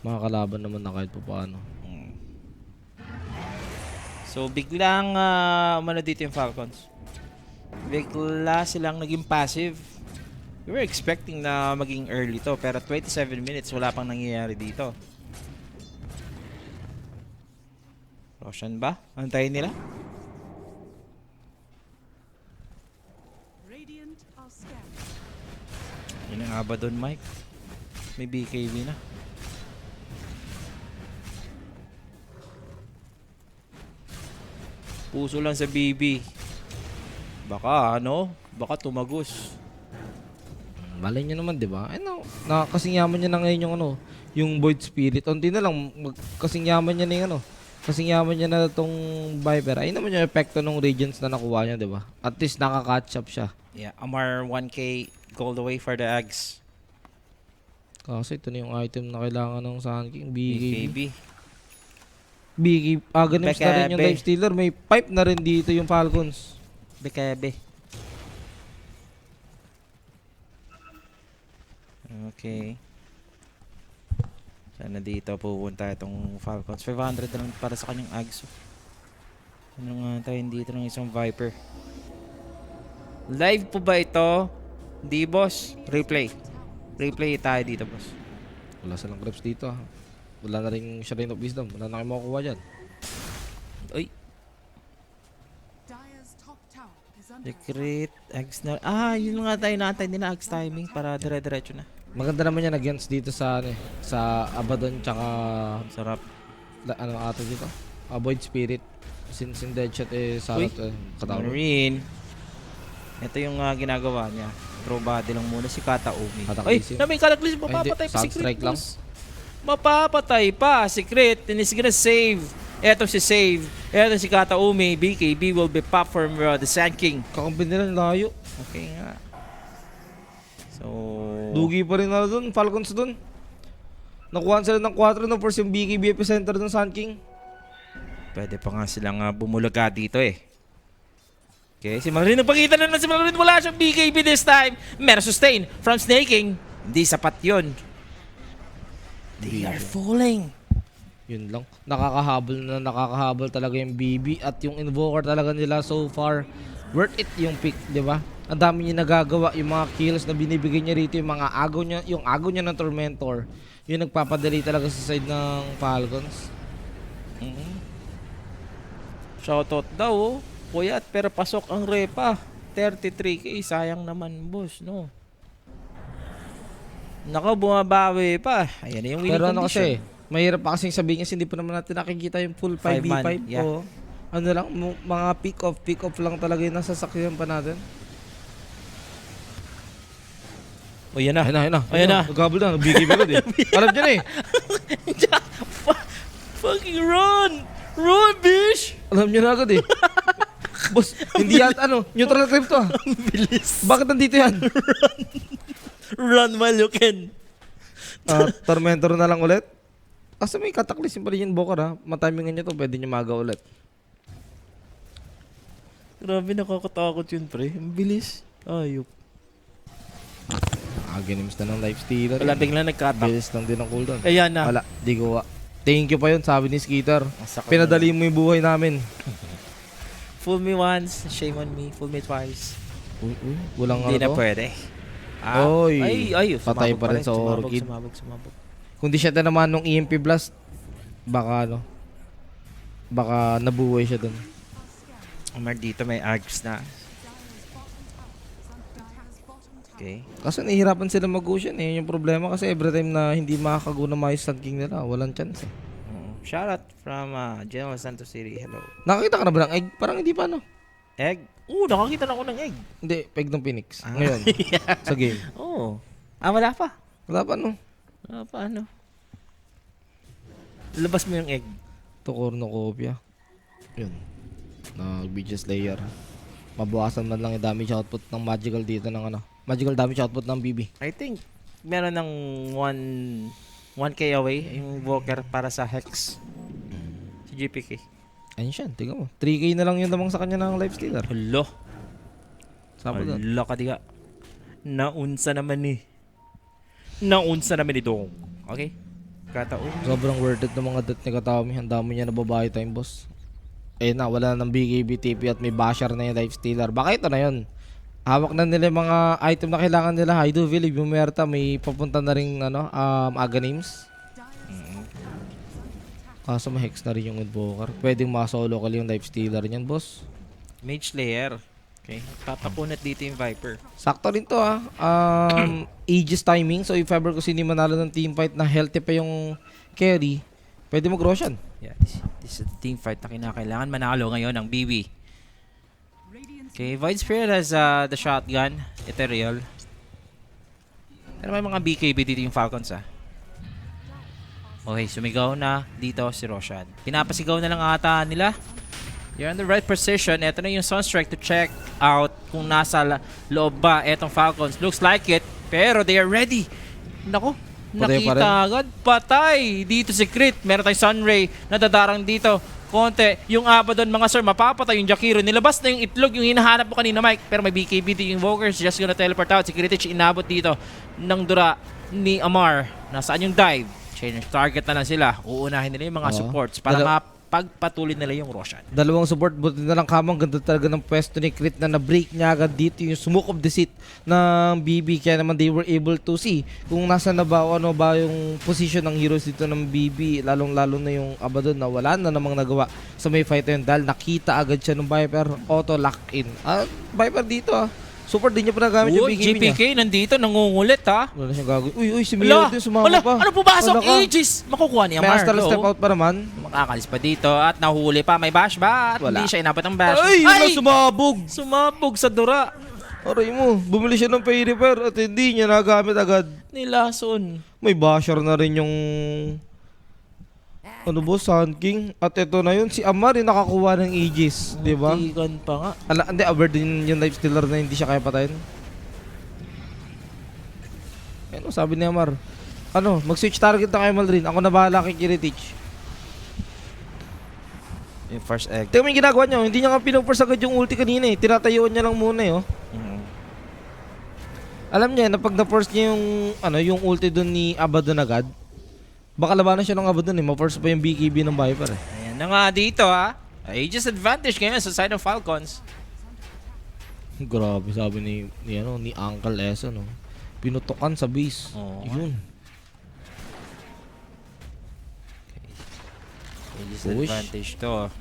Makakalaban naman na kahit pa paano. So, biglang umano dito yung Falcons. Bigla silang naging passive. We were expecting na maging early to, pero 27 minutes wala pang nangyayari dito. Roshan ba? Antayin nila? radiant are scared. Yun ang Abaddon, Mike. May BKB na. Puso lang sa BB. Baka baka tumagos. Malay nyo naman, di ba? Kasing yaman niya na ngayon yung Void Spirit. Unti na lang, kasing yaman niya na yung kasing yaman niya na itong Viper. Ayun naman yung epekto ng Regents na nakuha niya, di ba? At least nakaka-catch up siya. Yeah, Amar 1k gold away for the Ags. Kasi ito na yung item na kailangan ng Sun King. BKB. BKB. Ganims na rin yung Bekabe. life stealer. May pipe na rin dito yung Falcons. Bekabe. Okay. Sana dito pupunta itong Falcons. 500 na lang para sa kanyang Ags. Ano nga tayo dito ng isang Viper. Live po ba ito? Di, boss. Replay. Replay tayo dito, boss. Wala silang creeps dito. Wala na rin Shrine of Wisdom. Wala na kayo makukuha dyan. Uy. Dire's top tower is Secret, Ags na. Yun nga tayo natin din na Ags timing para dire-diretso na. Maganda naman yan against dito sa ano eh, sa Abaddon tsaka Sarap. ano ato dito? Avoid Spirit. Since in Deadshot Sarot katawag. Marine. Ito yung ginagawa niya. Throw body lang muna si Kata Umi. Cataclysm. May Cataclysm. Mapapatay pa si Sunstrike Crit. lang. boss. Mapapatay pa si Crit. And he's gonna save. Eto si save. Eto si Kata Umi. BKB will be popped from the Sand King. Kakampi nila layo. Okay nga. So... Dugi pa rin na doon, Falcons doon. Nakuha sila ng 4 na first yung BKB epicenter ng Sun King. Pwede pa nga silang bumulaga dito eh. Okay, si Marine nagpakita na si Marine. Wala siyang BKB this time. Meron sustain from Snaking. Hindi sapat yun. They are falling. Yun lang. Nakakahabol talaga yung BB at yung Invoker talaga nila so far. Worth it yung pick, di ba? Ang dami niya nagagawa, yung mga kills na binibigay niya rito, yung mga agaw niya, yung agaw niya ng Tormentor, yung nagpapadali talaga sa side ng Falcons. Shoutout daw oh. Puyat pero pasok ang repa. 33k, sayang naman boss, no? Naka, bumabawi pa. Ayan na yung winning Pero ano condition. kasi, mahirap pa kasing sabihin kasi hindi pa naman natin nakikita yung full 5v5. man, yeah. O, ano lang, mga pick off lang talaga yung nasasakyan pa natin. O yan na. Ayun na. Ayun na. Naghabol na, BKB ko din. Alam dyan eh. Fucking run! Run, bish! Alam nyo na agad eh. Boss, hindi yan, neutral trip to ah. Bilis. Bakit nandito yan? Run while you can. Tormentor na lang ulit. Kasi may Cataclysm pa rin yung Invoker ha. Matimingan nyo to, pwede nyo maga ulit. Grabe, nakakatakot yun, pre. Ang bilis. Ayok. Agonims na ng Lifestealer. Wala, biglang nagkatak. Bilis lang din ang cooldown. Ayan na. Wala, di gawa. Thank you pa yun, sabi ni Skeeter. Ang sakit Pinadali mo yung buhay namin. Fool me once, shame on me. Fool me twice. Walang Hindi na to. pwede. Oy, patay sumabog pa rin sa Orchid. Sumabog. Kung di siya naman nung EMP Blast, baka baka nabuhay siya dun. Umar dito may Ags na. Okay. Kaso nahihirapan sila mag-ocean eh. Yung problema kasi every time na hindi makakaguna maayos Sun King nila, walang chance eh. Shoutout from General Santos City. Hello. Nakakita ka na ba ng egg? Parang hindi pa Egg? Nakakita na ako ng egg. Hindi, peg ng Phoenix. Ngayon, sa game. Wala pa. Wala pa no? Wala pa ano. Labas mo yung egg. Ito cornucopia. Yun. Nag-Beaches Layer. Mabawasan man lang yung damage output ng magical dito ng magical damage output ng BB. I think meron ng 1k away yung Walker para sa Hex. Si GPK. Ayun siya, tingnan mo. 3k na lang yung damang sa kanya ng Lifestealer. Hello. Sabi doon. Hello ka diga. Naunsa naman ni. Naunsa naman ni Dong. Okay? Kataon. Sobrang worth it ng mga death ni Katami. Ang dami niya nababahay time, boss. Ayun na, wala ng BKB TP at may basher na yung Lifestealer. Baka ito na yun. Hawak na nila yung mga item na kailangan nila. Haidu Village, Bumerta, may papunta na rin Agonims. Kaso ma-hex na rin yung Invoker. Pwedeng ma-solo kali yung Lifestealer niyan, boss. Mage Slayer. Okay. Tatapunat dito yung Viper. Sakto rin to Aegis timing. So if ever kung sino manalo ng teamfight na healthy pa yung carry, pwede mag-Roshan. Yeah, this is the team fight na kinakailangan manalo ngayon ng BB. Okay, Void Spirit has the shotgun, Ethereal. Pero may mga BKB dito yung Falcons Okay, sumigaw na dito si Roshan. Pinapasigaw na lang ata nila. You're in the right position. Ito na yung Sunstrike to check out kung nasa loob ba etong Falcons. Looks like it, pero they are ready. Nako, Patay pa rin. nakita agad. Patay! Dito si Crit. Meron tayong Sunray na dadarang dito. Konti. Yung Abaddon, mga sir, mapapatay yung Jakiro. Nilabas na yung itlog, yung hinahanap mo kanina, Mike. Pero may BKB dito yung Invokers. Just gonna teleport out. Si Kritich inabot dito ng dura ni Amar. Nasaan yung dive? Change target na lang sila. Uunahin nila yung mga supports para pagpatuloy nila yung Roshan. Dalawang support, buti na lang kamang ganda talaga ng pwesto ni Crit na na-break niya agad dito yung smoke of the seat ng BB, kaya naman they were able to see kung nasa na ba o ano ba yung position ng heroes dito ng BB, lalong-lalo na yung Abaddon na wala na namang nagawa sa may fight yun dahil nakita agad siya ng Viper, auto lock in. Viper dito support din niya pa nagamit yung BKB niya. GPK nandito, nangungulit ha. Wala na siyang gagawin. Uy, si Mio din sumama pa. Ano pumasok? Wala ka. Aegis! Makukuha niya, May Amar. astral step out pa naman. Makakalis pa dito at nahuli pa. May bash ba? At Wala. hindi siya inabot ng bash. Ay, yun sumabog. Sumabog sa dura. Aray mo, bumili siya ng pay repair at hindi niya nagamit agad. Nilason. May basher na rin yung ano boss, Sun King. At ito na yun, si Amar yung nakakuha ng Aegis, di ba? Tigan pa nga. Hindi, aware din yung life stealer na hindi siya kaya patayin. Ano sabi ni Amar? Ano, mag-switch target na kay Malrin. Ako na bahala kay Kiritich. Yung first egg. Tingnan mo yung ginagawa niya, hindi niya nga pinupers agad yung ulti kanina eh. Tinatayuan niya lang muna eh, oh. Alam niya na pag na-force niya yung yung ulti doon ni Abaddon agad, baka labanan siya ng Abaddon eh. Ma-force pa yung BKB ng Viper eh. Ayan na nga dito ha. Aegis advantage ngayon sa side ng Falcons. Grabe sabi ni Uncle S no. Pinutukan sa base. Oo. Yun. Aegis Push. advantage to.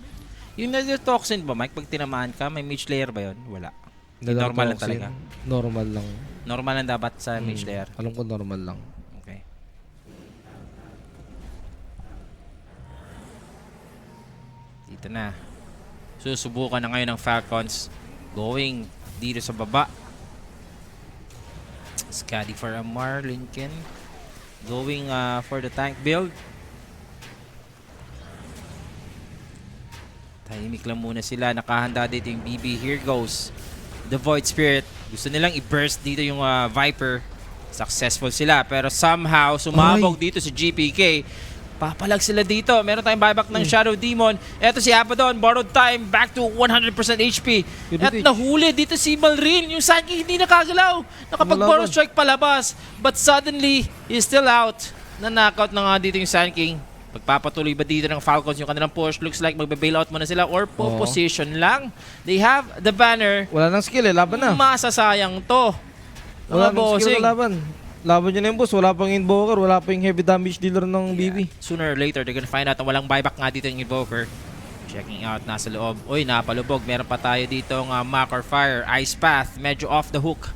Yung toxin ba, Mike? Pag tinamaan ka, may mage layer ba yun? Wala. Normal lang talaga. Normal lang. Normal lang dapat sa mage layer. Alam ko normal lang. Okay. Dito na. Susubukan na ngayon ng Falcons. Going dito sa baba. Scotty for Amar, Lincoln. Going for the tank build. Tahimik lang muna sila. Nakahanda dito yung BB. Here goes the Void Spirit. Gusto nilang i-burst dito yung Viper. Successful sila. Pero somehow, sumabog dito si GPK. Papalag sila dito. Meron tayong buyback ng Shadow Demon. Eto si Abaddon. Borrowed time. Back to 100% HP. At nahuli dito si Malrin. Yung Sanki hindi nakagalaw. Nakapag-borrow strike palabas. But suddenly, he's still out. Na-knockout na nga dito yung Sand King. Pagpapatuloy ba dito ng Falcons yung kanilang push? Looks like magbe-bailout muna sila or position lang. They have the banner. Wala nang skill eh. Laban na. Masasayang to. Wala nang skill na laban. Laban nyo na yung boss. Wala pang invoker. Wala pang yung heavy damage dealer ng BB. Sooner or later, they're gonna find out na walang buyback nga dito yung invoker. Checking out, nasa loob. Uy, napalubog. Meron pa tayo dito ng Mac or Fire. Ice Path. Medyo off the hook.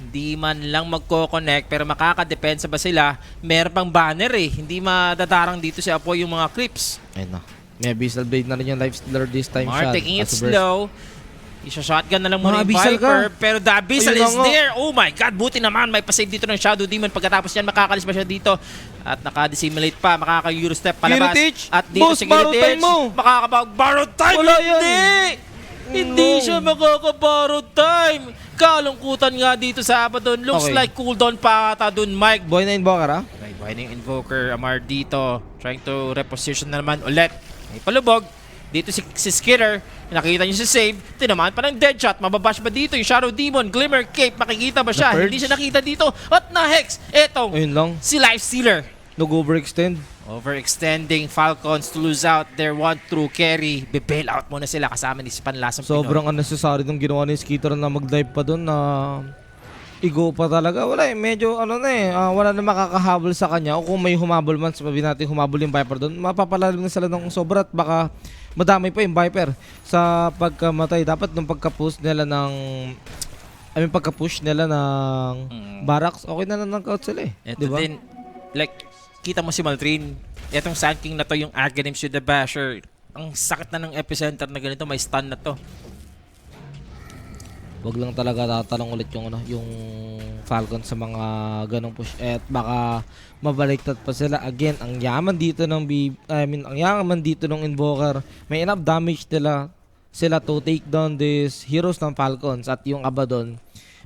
Hindi man lang magko-connect pero makakadepensa ba sila? Meron pang banner eh. Hindi madadarang dito si Apoy yung mga clips. Ayun na. May Abyssal Blade na rin yung life stealer this time. Mar taking it slow. Isa-shotgun na lang muna yung Abyssal Viper. Pero the Abyssal Ayun is na nga. there. Oh my God, buti naman. May pasave dito ng Shadow Demon. Pagkatapos yan, makakalis ba siya dito? At naka-dissimulate pa. Makaka-Eurostep palabas. Kiritich! At dito Boss, si borrow Kiritich. time mo! Makakapag-borrow time! Wala yan. Hindi siya makaka-borrow time. Kalungkutan nga dito sa Abaddon. Looks Okay. like cooldown pa ata dun, Mike. Boy na invoker ha? May buhay na yung Invoker. Amar dito. Trying to reposition na naman ulit. May palubog. Dito si Skitter. Nakita niyo si Save. Tinamaan pa ng Deadshot. Mababash ba dito yung Shadow Demon? Glimmer Cape. Makikita ba siya? Na-purge. Hindi siya nakita dito. At na-hex. Etong Ayun lang. si Lifestealer. Nag-overextend. Overextending Falcons to lose out their one true carry. Be-bail out muna sila kasama ni si Panlasang Pinoy. Sobrang unnecessary nung ginawa ni Skitter na mag-dive pa doon na igo pa talaga. Wala eh, medyo wala na makakahabol sa kanya. O kung may humabol man, sabihin natin humabol yung Viper doon, mapapalalim na sila ng sobra at baka madamay pa yung Viper sa pagkamatay. Dapat nung pagka-push nila ng pagka-push nila ng barracks, okay na knockout sila eh. Ito Diba? din, like, kita mo si Maltrin. Etong Sand King na to, yung Aghanims with the Basher. Ang sakit na ng epicenter na ganito, may stun na to. Wag lang talaga tatanong ulit yung Falcon sa mga ganong push at baka mabaliktad pa sila again. Ang yaman dito ng ang yaman dito ng Invoker. May enough damage sila to take down these heroes ng Falcons at yung Abaddon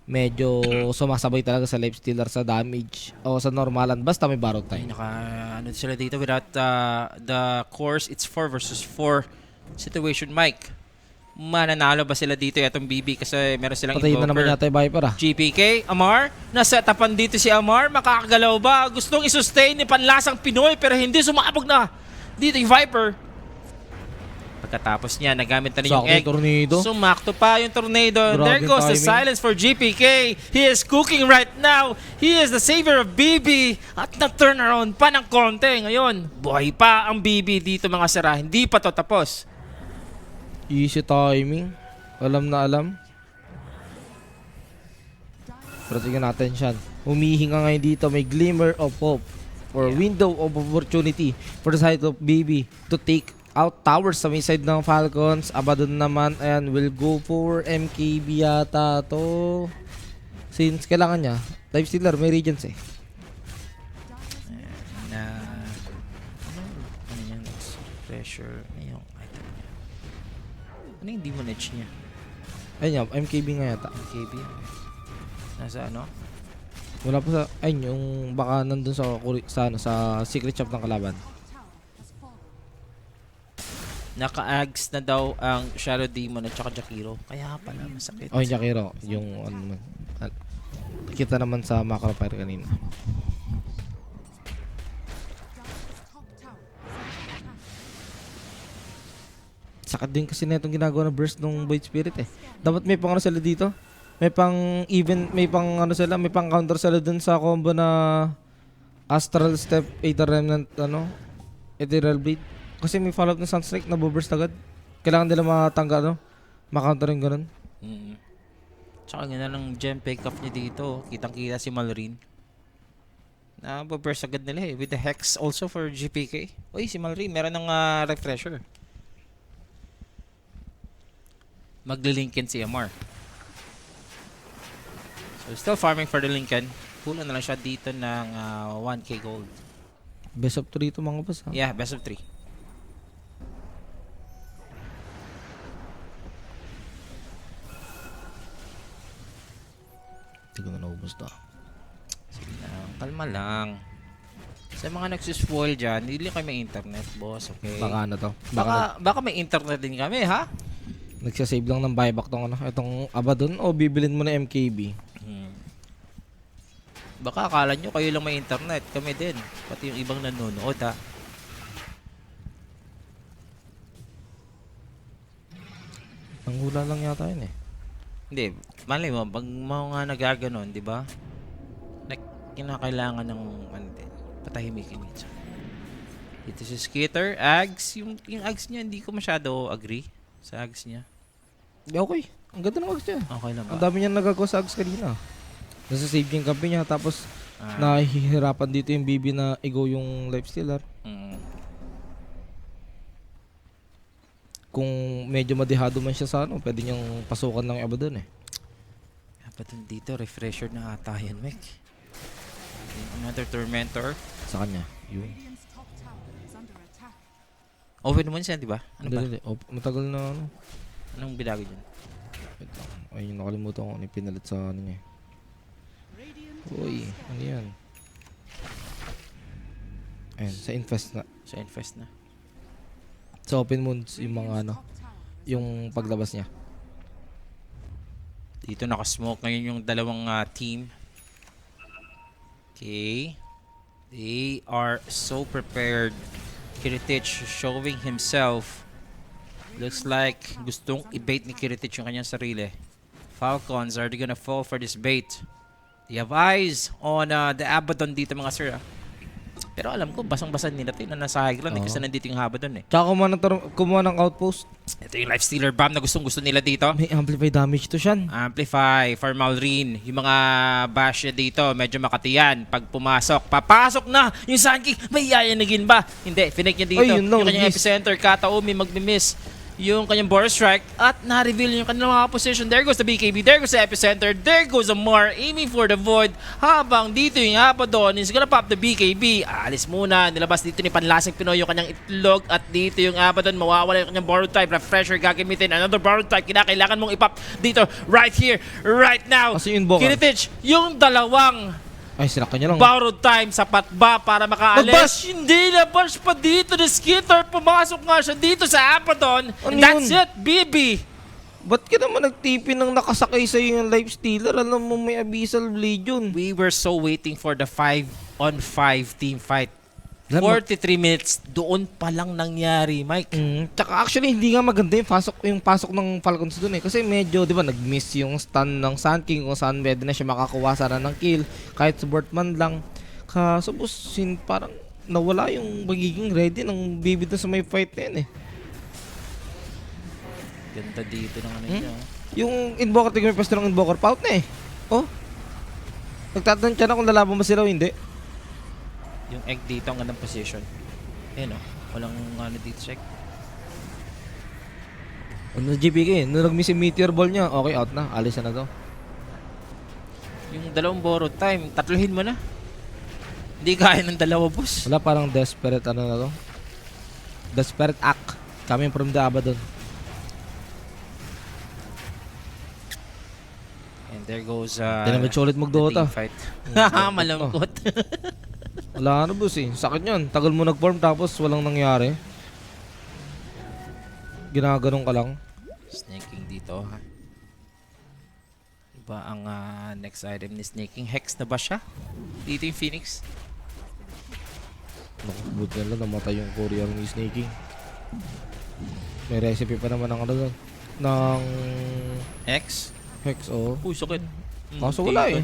medyo sumasabay talaga sa life stealer sa damage o sa normalan basta may borrow Ay, time. ano sila dito without the course, it's 4 versus 4 situation, Mike. Mananalo ba sila dito itong BB kasi meron silang Patay na naman Invoker. yata yung Viper GPK, Amar, nasa tapan dito si Amar, makakagalaw ba? Gustong isustain ni Panlasang Pinoy pero hindi sumabog na dito yung Viper. Pagkatapos niya, nagamit na rin yung Sakto egg. yung tornado. Sumakto pa yung tornado. Grabe There goes the timing. silence for GPK. He is cooking right now. He is the savior of BB. At nag-turn around pa ng konti. Ngayon, buhay pa ang BB dito mga sira. Hindi pa to tapos. Easy timing. Alam na alam. Pero tingnan natin siya. Humihinga ngayon dito. May glimmer of hope. Or window of opportunity for the side of BB to take out towers sa may side ng Falcons. Abaddon naman. Ayan, will go for MKB yata to. Since kailangan niya. Life Stealer, may Regents eh. Na ano yan? Pressure. Ano yung item niya? Ano yung demon edge niya? Ayun yan, MKB nga yata. KB? Nasa ano? Wala pa sa, ayun yung baka nandun sa secret shop ng kalaban. Has fallen. Naka-ags na daw ang Shadow Demon at saka Jakiro. Kaya pala masakit. Oh, yung Jakiro. Yung ano naman. Kita naman sa macro fire kanina. Top tower is under attack. Sakat din kasi na itong ginagawa na burst ng Void Spirit eh. Dapat may pang ano sila dito. May pang even, may pang ano sila, may pang counter sila dun sa combo na Astral Step, Aether Remnant, Ethereal Blade. Kasi may follow up ng Sunstrike na burst agad. Kailangan nila matanggal, makounter yung ganun. Tsaka ganda ng gem pick-up niya dito. Kitang-kita si Malrine. Nababurst agad nila eh. With the Hex also for GPK. Uy, si Malrine, meron ng refresher. Magli-Lincoln si Amar. So, still farming for the Lincoln. Kulang na lang siya dito ng 1k gold. Best of 3 ito mga boss ha. Yeah, best of 3. Hindi ko na naubos to. Sige lang, kalma lang. Sa mga nagsuspoil dyan, hindi kayo may internet, boss, okay? Baka ano to. Baka may internet din kami, ha? Nagsasave lang ng buyback tong itong Abaddon o bibilin mo na MKB. Baka akala nyo kayo lang may internet. Kami din. Pati yung ibang nanonood, ha? Ang hula lang yata yun eh. Hindi. Malay mo, pag mga nagaganon, di ba? Kinakailangan ng ano din, patahimikin dito. Dito si Skitter. Ags. Yung Ags niya, hindi ko masyado agree sa Ags niya. Okay. Ang ganda ng Ags niya. Okay lang Ang ba? dami niya nagagawa sa Ags kanina. Nasa save yung kampi niya. Tapos Ah, nahihirapan dito yung BB na i-go yung life stealer. Kung medyo madihado man siya sa pwede niyang pasukan ng Abaddon eh. Dapat dito, refresher na ata yan, Mek. Another Tormentor. Sa kanya. Yun. Radiant's top tower is under attack. Open naman siya, di ba? Ano ba? Hindi. Matagal na Anong binago dyan? Wait lang. Ay, nakalimutan ko ano yung pinalit sa ano niya. Radiant Uy, ano yan? Ayun, sa Infest na. Sa Infest na. Sa Open Moons, yung mga top tower is yung paglabas niya. Dito nakasmoke ngayon yung dalawang team. Okay. They are so prepared. Kiritich showing himself. Looks like gustong i-bait ni Kiritich yung kanyang sarili. Falcons, are they gonna fall for this bait? They have eyes on the Abaddon dito mga sir. Pero alam ko, basang-basan nila ito na nasa high ground kasi nandito yung Abaddon eh. Tsaka kumuha ng outpost. Ito yung Lifestealer Bomb na gustong-gusto nila dito. May amplify damage to siyan. Amplify for Malrine. Yung mga bash niya dito, medyo makatiyan. Pag pumasok, papasok na! Yung Sun King, may yayanagin ba? Hindi, finake niya dito. Ay, yun lang, yung kanyang miss. epicenter, Kataumi, magmi-miss. Yung kanyang Boros Strike at na-reveal yung kanilang mga position. There goes the BKB, there goes the epicenter, there goes Amar aiming for the void. Habang dito yung Abaddon is gonna pop the BKB. Alis muna, nilabas dito ni Panlasing Pinoy yung kanyang itlog at dito yung Abaddon, mawawala yung kanyang borrowed type. Refresher gagamitin, another borrowed type. Kinakailangan mong ipop dito, right here, right now. Kasi yung Invoker. Kiritich, yung dalawang Ay, sila kanya lang. borrowed time, sapat ba para makaalis? Nag-bash! Hindi na bash pa dito ni Skitter. Pumasok nga siya dito sa Abaddon. Ano That's yun? it, BB. Ba't ka naman nagtipi ng nakasakay sa'yo yung life stealer? Alam mo may abyssal blade yun. We were so waiting for the 5-on-5 team fight. Alam mo- 43 minutes, doon pa lang nangyari, Mike. Tsaka actually hindi nga maganda yung pasok ng Falcons dun eh. Kasi medyo, di ba, nag-miss yung stun ng Sun King kung saan pwede na siya makakuha sana ng kill. Kahit support man lang. Kaso boss, parang nawala yung magiging ready ng BB dun sa may fight na yun eh. Ganda dito ng ano niya. Yung Invoker, tignan mo yung pwesto ng Invoker, pout na eh. Oh. Nagtatansya na kung lalaban ba sila o hindi. Yung egg dito, ang gandang position. Ayan o, walang ano dito, check. Ano na GPK, nung nag-miss yung meteor ball niya, okay, out na. Alis na to. Yung dalawang borrowed time, tatluhin mo na. Hindi kaya ng dalawa, boss. Wala, parang desperate ano na to. Desperate act. Coming from the Abaddon. And there goes Hindi naman siya ulit mag-Dota. the team fight. Malambot. Wala na boss eh. Sakit yun. Tagal mo nag-form tapos walang nangyari. Ginaganon ka lang. Snaking dito, ha? Iba ang next item ni Snaking? Hex na ba siya? Dito yung Phoenix? Naku, buti na lang namatay yung courier ni Snaking. May recipe pa naman ng ano doon. Ng Hex? Hex, oo. Uy, sakit. Kaso wala eh.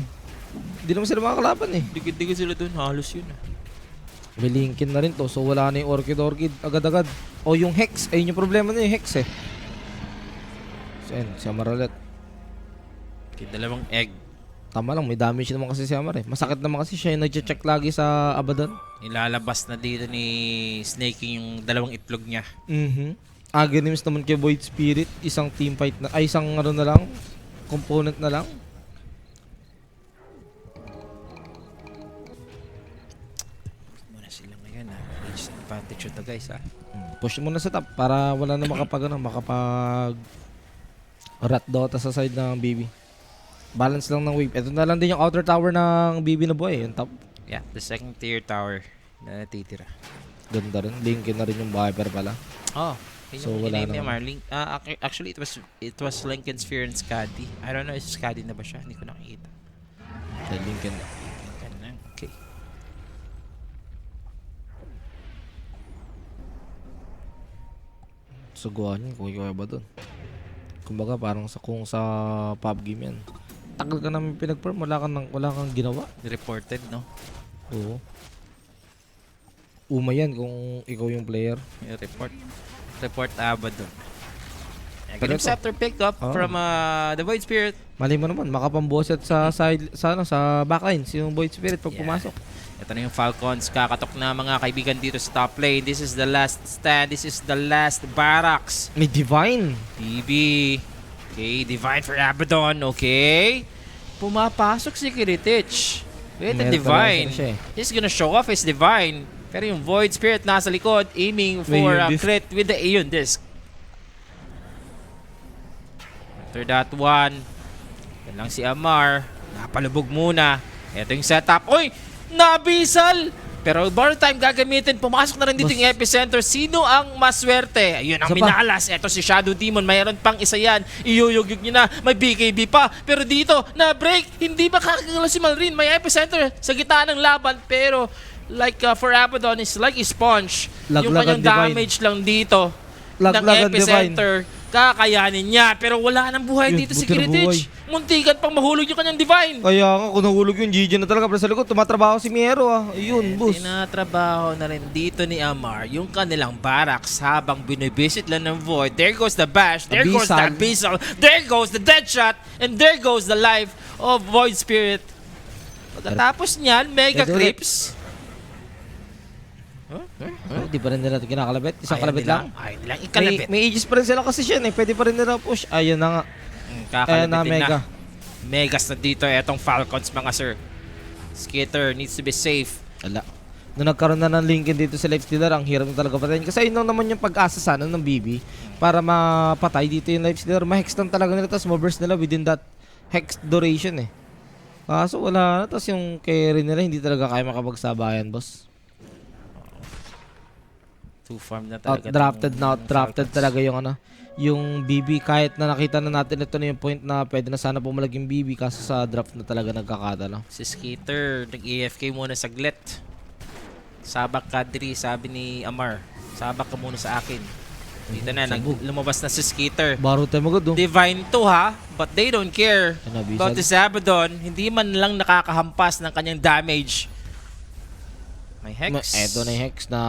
Hindi naman sila makakalaban eh. Digid-digid sila dun. Halos yun. May Lincoln na rin to. So wala na yung Orchid agad-agad. O yung Hex. Ayun yung problema na yung Hex eh. So ayun, si Amar ulit. Okay, dalawang egg. Tama lang, may damage naman kasi si Amar eh. Masakit naman kasi siya yung nag-check lagi sa Abaddon. Ilalabas na dito ni Snaking yung dalawang itlog niya. Agonims naman kay Void Spirit. Isang team fight na, ay isang ano na lang. Component na lang. Muna sila ngayon, ha? Age advantage ito, guys, ha? Push mo na sa top para wala na makapag rat Dota sa side ng BB. Balance lang ng wave. Ito na lang din yung outer tower ng BB na boy. Yung top. Yeah, the second tier tower na natitira. Ganda rin. Linkin na rin yung Viper pala. Oh, yun So, yung wala name niya, naman. Marlink. Actually, it was Lincoln Sphere and Scadi. I don't know if Scadi na ba siya. Hindi ko nakikita. Dahil Linkin. Lincoln na. Okay. Suguan yun. Kuya ba dun? Kumbaga parang kung sa pub game yan. Tagal ka namin pinag-perm. Wala kang ginawa. Reported, no? Oo. Uma yan kung ikaw yung player. Yung report Abaddon. Pero Good ito. after pick up Oh. from the Void Spirit. Mali mo naman, makapamboset sa side sa backline si yung Void Spirit pag Yeah. pumasok. Ito na yung Falcons. Kakatok na mga kaibigan dito sa top lane. This is the last stand. This is the last barracks. May Divine. BB. Okay, Divine for Abaddon. Okay. Pumapasok si Kiritich. Wait, the Meron Divine. talaga siya eh. He's gonna show off his Divine. Pero yung Void Spirit nasa likod, aiming for Ayun, a disc. crit with the Aeon Disc. After that one, yan lang si Amar. Napalubog muna. Ito yung setup. Uy! Nabisal! Pero borrow time gagamitin. Pumasok na rin dito yung epicenter. Sino ang maswerte? Ayun ang Isa pa. minalas. Ito si Shadow Demon. Mayroon pang isa yan. Iyuyugyug nyo na. May BKB pa. Pero dito, na-break. Hindi makakagala si Malrin. May epicenter sa gitna ng laban. Pero like for Abaddon is like a sponge. Yung Laglagan kanyang Divine. damage lang dito ng Laglagan epicenter. Kakayanin niya. Pero wala nang buhay Yun, dito si buti na Kiritich. Muntikan pang mahulog yung kanyang Divine. Kaya nga, kung nahulog yung GG na talaga, pero sa likod, tumatrabaho si Miero ah. Ayun, boss. Tinatrabaho na rin dito ni Amar yung kanilang barracks habang binibisit lang ng Void. There goes the bash. There goes the Abyssal. Abyssal. There goes the dead shot. And there goes the life of Void Spirit. Pagkatapos niyan, Mega Ito ulit. Creeps. Di pa rin nila ito kinakalabit. Isang kalabit lang. Ayaw nilang ikalabit. May aegis pa rin sila kasi siya eh. Pwede pa rin nila push. Ayun na nga. Ayan na, Kakalabitin Mega. na. Megas na dito. Etong Falcons, mga sir. Skitter needs to be safe. Wala. Nung nagkaroon na ng Lincoln dito sa Lifestealer, ang hirap na talaga patayin. Kasi ayun lang naman yung pag-asa sana ng BB para mapatay dito yung Lifestealer. Ma-hex lang talaga nila, tapos ma-burst nila within that hex duration eh. Kaso wala na, tapos yung carry nila hindi talaga kaya makapagsabayan, boss. Two farm na talaga. Outdrafted na, tong outdrafted Falcons. talaga yung ano. Yung BB, kahit na nakita na natin ito na yung point na pwede na sana pumalag yung BB, kaso sa draft na talaga nagkakata lang. Si Skitter, nag-AFK muna saglit. Sabak Kadri, sabi ni Amar. Sabak ka muna sa akin. Dito na, Sabog. lumabas na si Skater. Baro tayo magod, oh. Divine to ha, but they don't care Ano, about Bizal? this Abaddon. Hindi man lang nakakahampas ng kanyang damage. May Hex. Eto na yung Hex na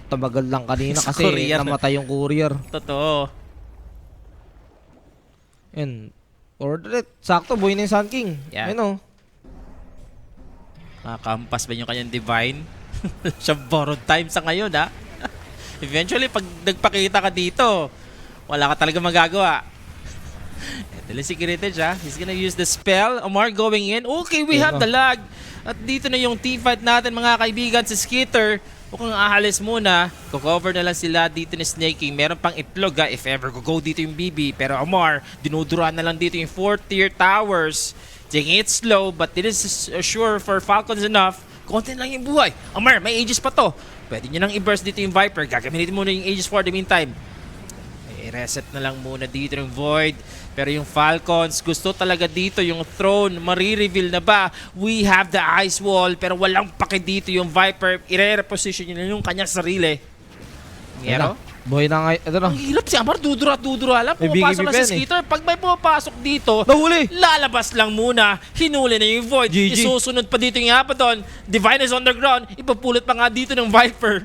tumagal lang kanina Sa kasi courier. namatay yung courier. Totoo. Yan. Order it. Sakto, buhay na yung Sun King. Yeah. Ayun, oh. Nakakahampas ba yung kanyang Divine? Siya borrowed time sa ngayon ha. Eventually, pag nagpakita ka dito, wala ka talaga magagawa. Ito lang si Kiritich ha. He's gonna use the spell. Omar going in. Okay, we have the lag. At dito na yung teamfight natin mga kaibigan. Si Skitter, mukhang aalis muna. Cover na lang sila dito ni Snake King. Meron pang itlog ha, if ever go dito yung BB. Pero Omar, dinuduran na lang dito yung 4th tier towers. Taking it slow, but it is sure for Falcons enough. Konti lang yung buhay. Omar, may Aegis pa to. Pwede nyo nang i-burst dito yung Viper. Gagamitin muna yung Aegis for the meantime. I-reset na lang muna dito yung Void. Pero yung Falcons, gusto talaga dito yung throne. Marireveal na ba? We have the Ice Wall. Pero walang pake dito yung Viper. I-reposition nyo yung kanyang sarili. Ngero? Buhay na nga. Ito na. Ang hilap si Amar. Dudura lang. May Pumapasok BKB lang si pen, eh. Skater. Pag may pumapasok dito, Nahuli! lalabas lang muna. Hinuli na yung Void. GG. Isusunod pa dito yung Abaddon. Divine is on the ground. Ipapulot pa nga dito ng Viper.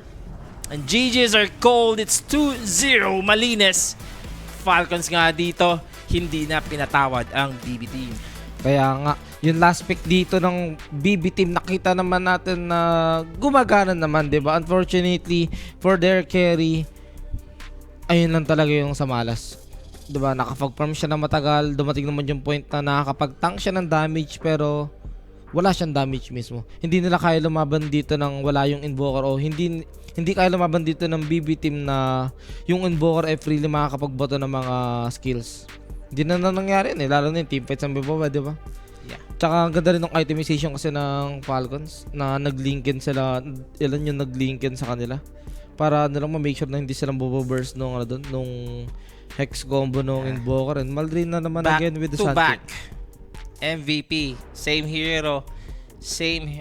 And GGs are cold. It's 2-0 malinis. Falcons nga dito. Hindi na pinatawad ang BB team. Kaya nga, yung last pick dito ng BB team, nakita naman natin na gumagana naman, di ba? Unfortunately, for their carry, ayun lang talaga yung sa malas. Di ba? Nakapag-farm siya na matagal, dumating naman yung point na nakakapag-tank siya ng damage, pero wala siyang damage mismo. Hindi nila kaya lumaban dito ng wala yung Invoker o hindi kaya lumaban dito ng BB team na yung Invoker ay freely makakapagboto ng mga skills. Hindi na nangyari yun eh, lalo na yung teamfights ang bibaba, di ba? Yeah. Tsaka ang ganda rin ng itemization kasi ng Falcons na nag-linkin sila, ilan yung nag-linkin sa kanila para nilang ma-make sure na hindi silang bobo-burst nung ano doon, nung Hex combo nung Invoker, and Malrine na naman Back again with the to Sun back. King. MVP. Same hero. Same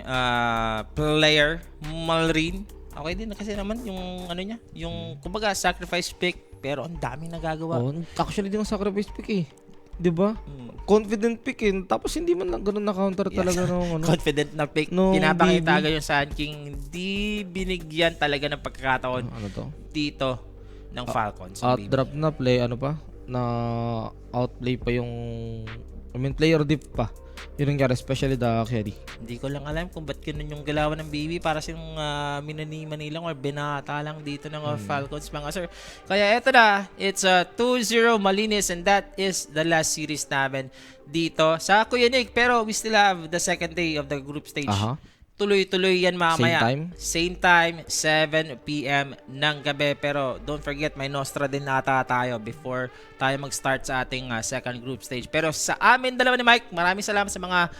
player. Malrine. Okay din kasi naman yung ano niya. Yung kumbaga sacrifice pick. Pero ang daming nagagawa. Oh, actually din ang sacrifice pick eh. 'Di ba? Mm. Confident pick eh. Tapos hindi man lang ganun na counter talaga nung ano. Confident na pick. No, Pinapakita BB. agad yung Sun King. Hindi binigyan talaga ng pagkakataon Ano to? dito ng Falcons. ang BB. Outdrop na play, ano pa? Na outplay pa yung player diff pa. Yun nangyari, especially the carry. Hindi ko lang alam kung ba't ganun yung galawan ng BB para siyang minaniman nilang or binata lang dito ng Falcons mga sir. Kaya eto na, it's 2-0 malinis, and that is the last series namin dito sa Kuya Nick. Pero we still have the second day of the group stage. Aha. Tuloy-tuloy yan mamaya. Same time? Same time, 7 p.m. ng gabi. Pero don't forget, may Nostra din nata tayo before tayo mag-start sa ating second group stage. Pero sa amin dalawa ni Mike, maraming salamat sa mga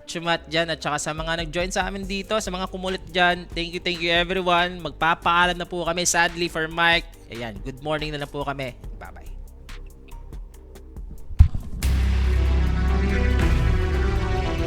chumat dyan at saka sa mga nag-join sa amin dito, sa mga kumulit dyan. Thank you everyone. Magpapaalam na po kami sadly for Mike. Ayan, good morning na lang po kami. Bye-bye.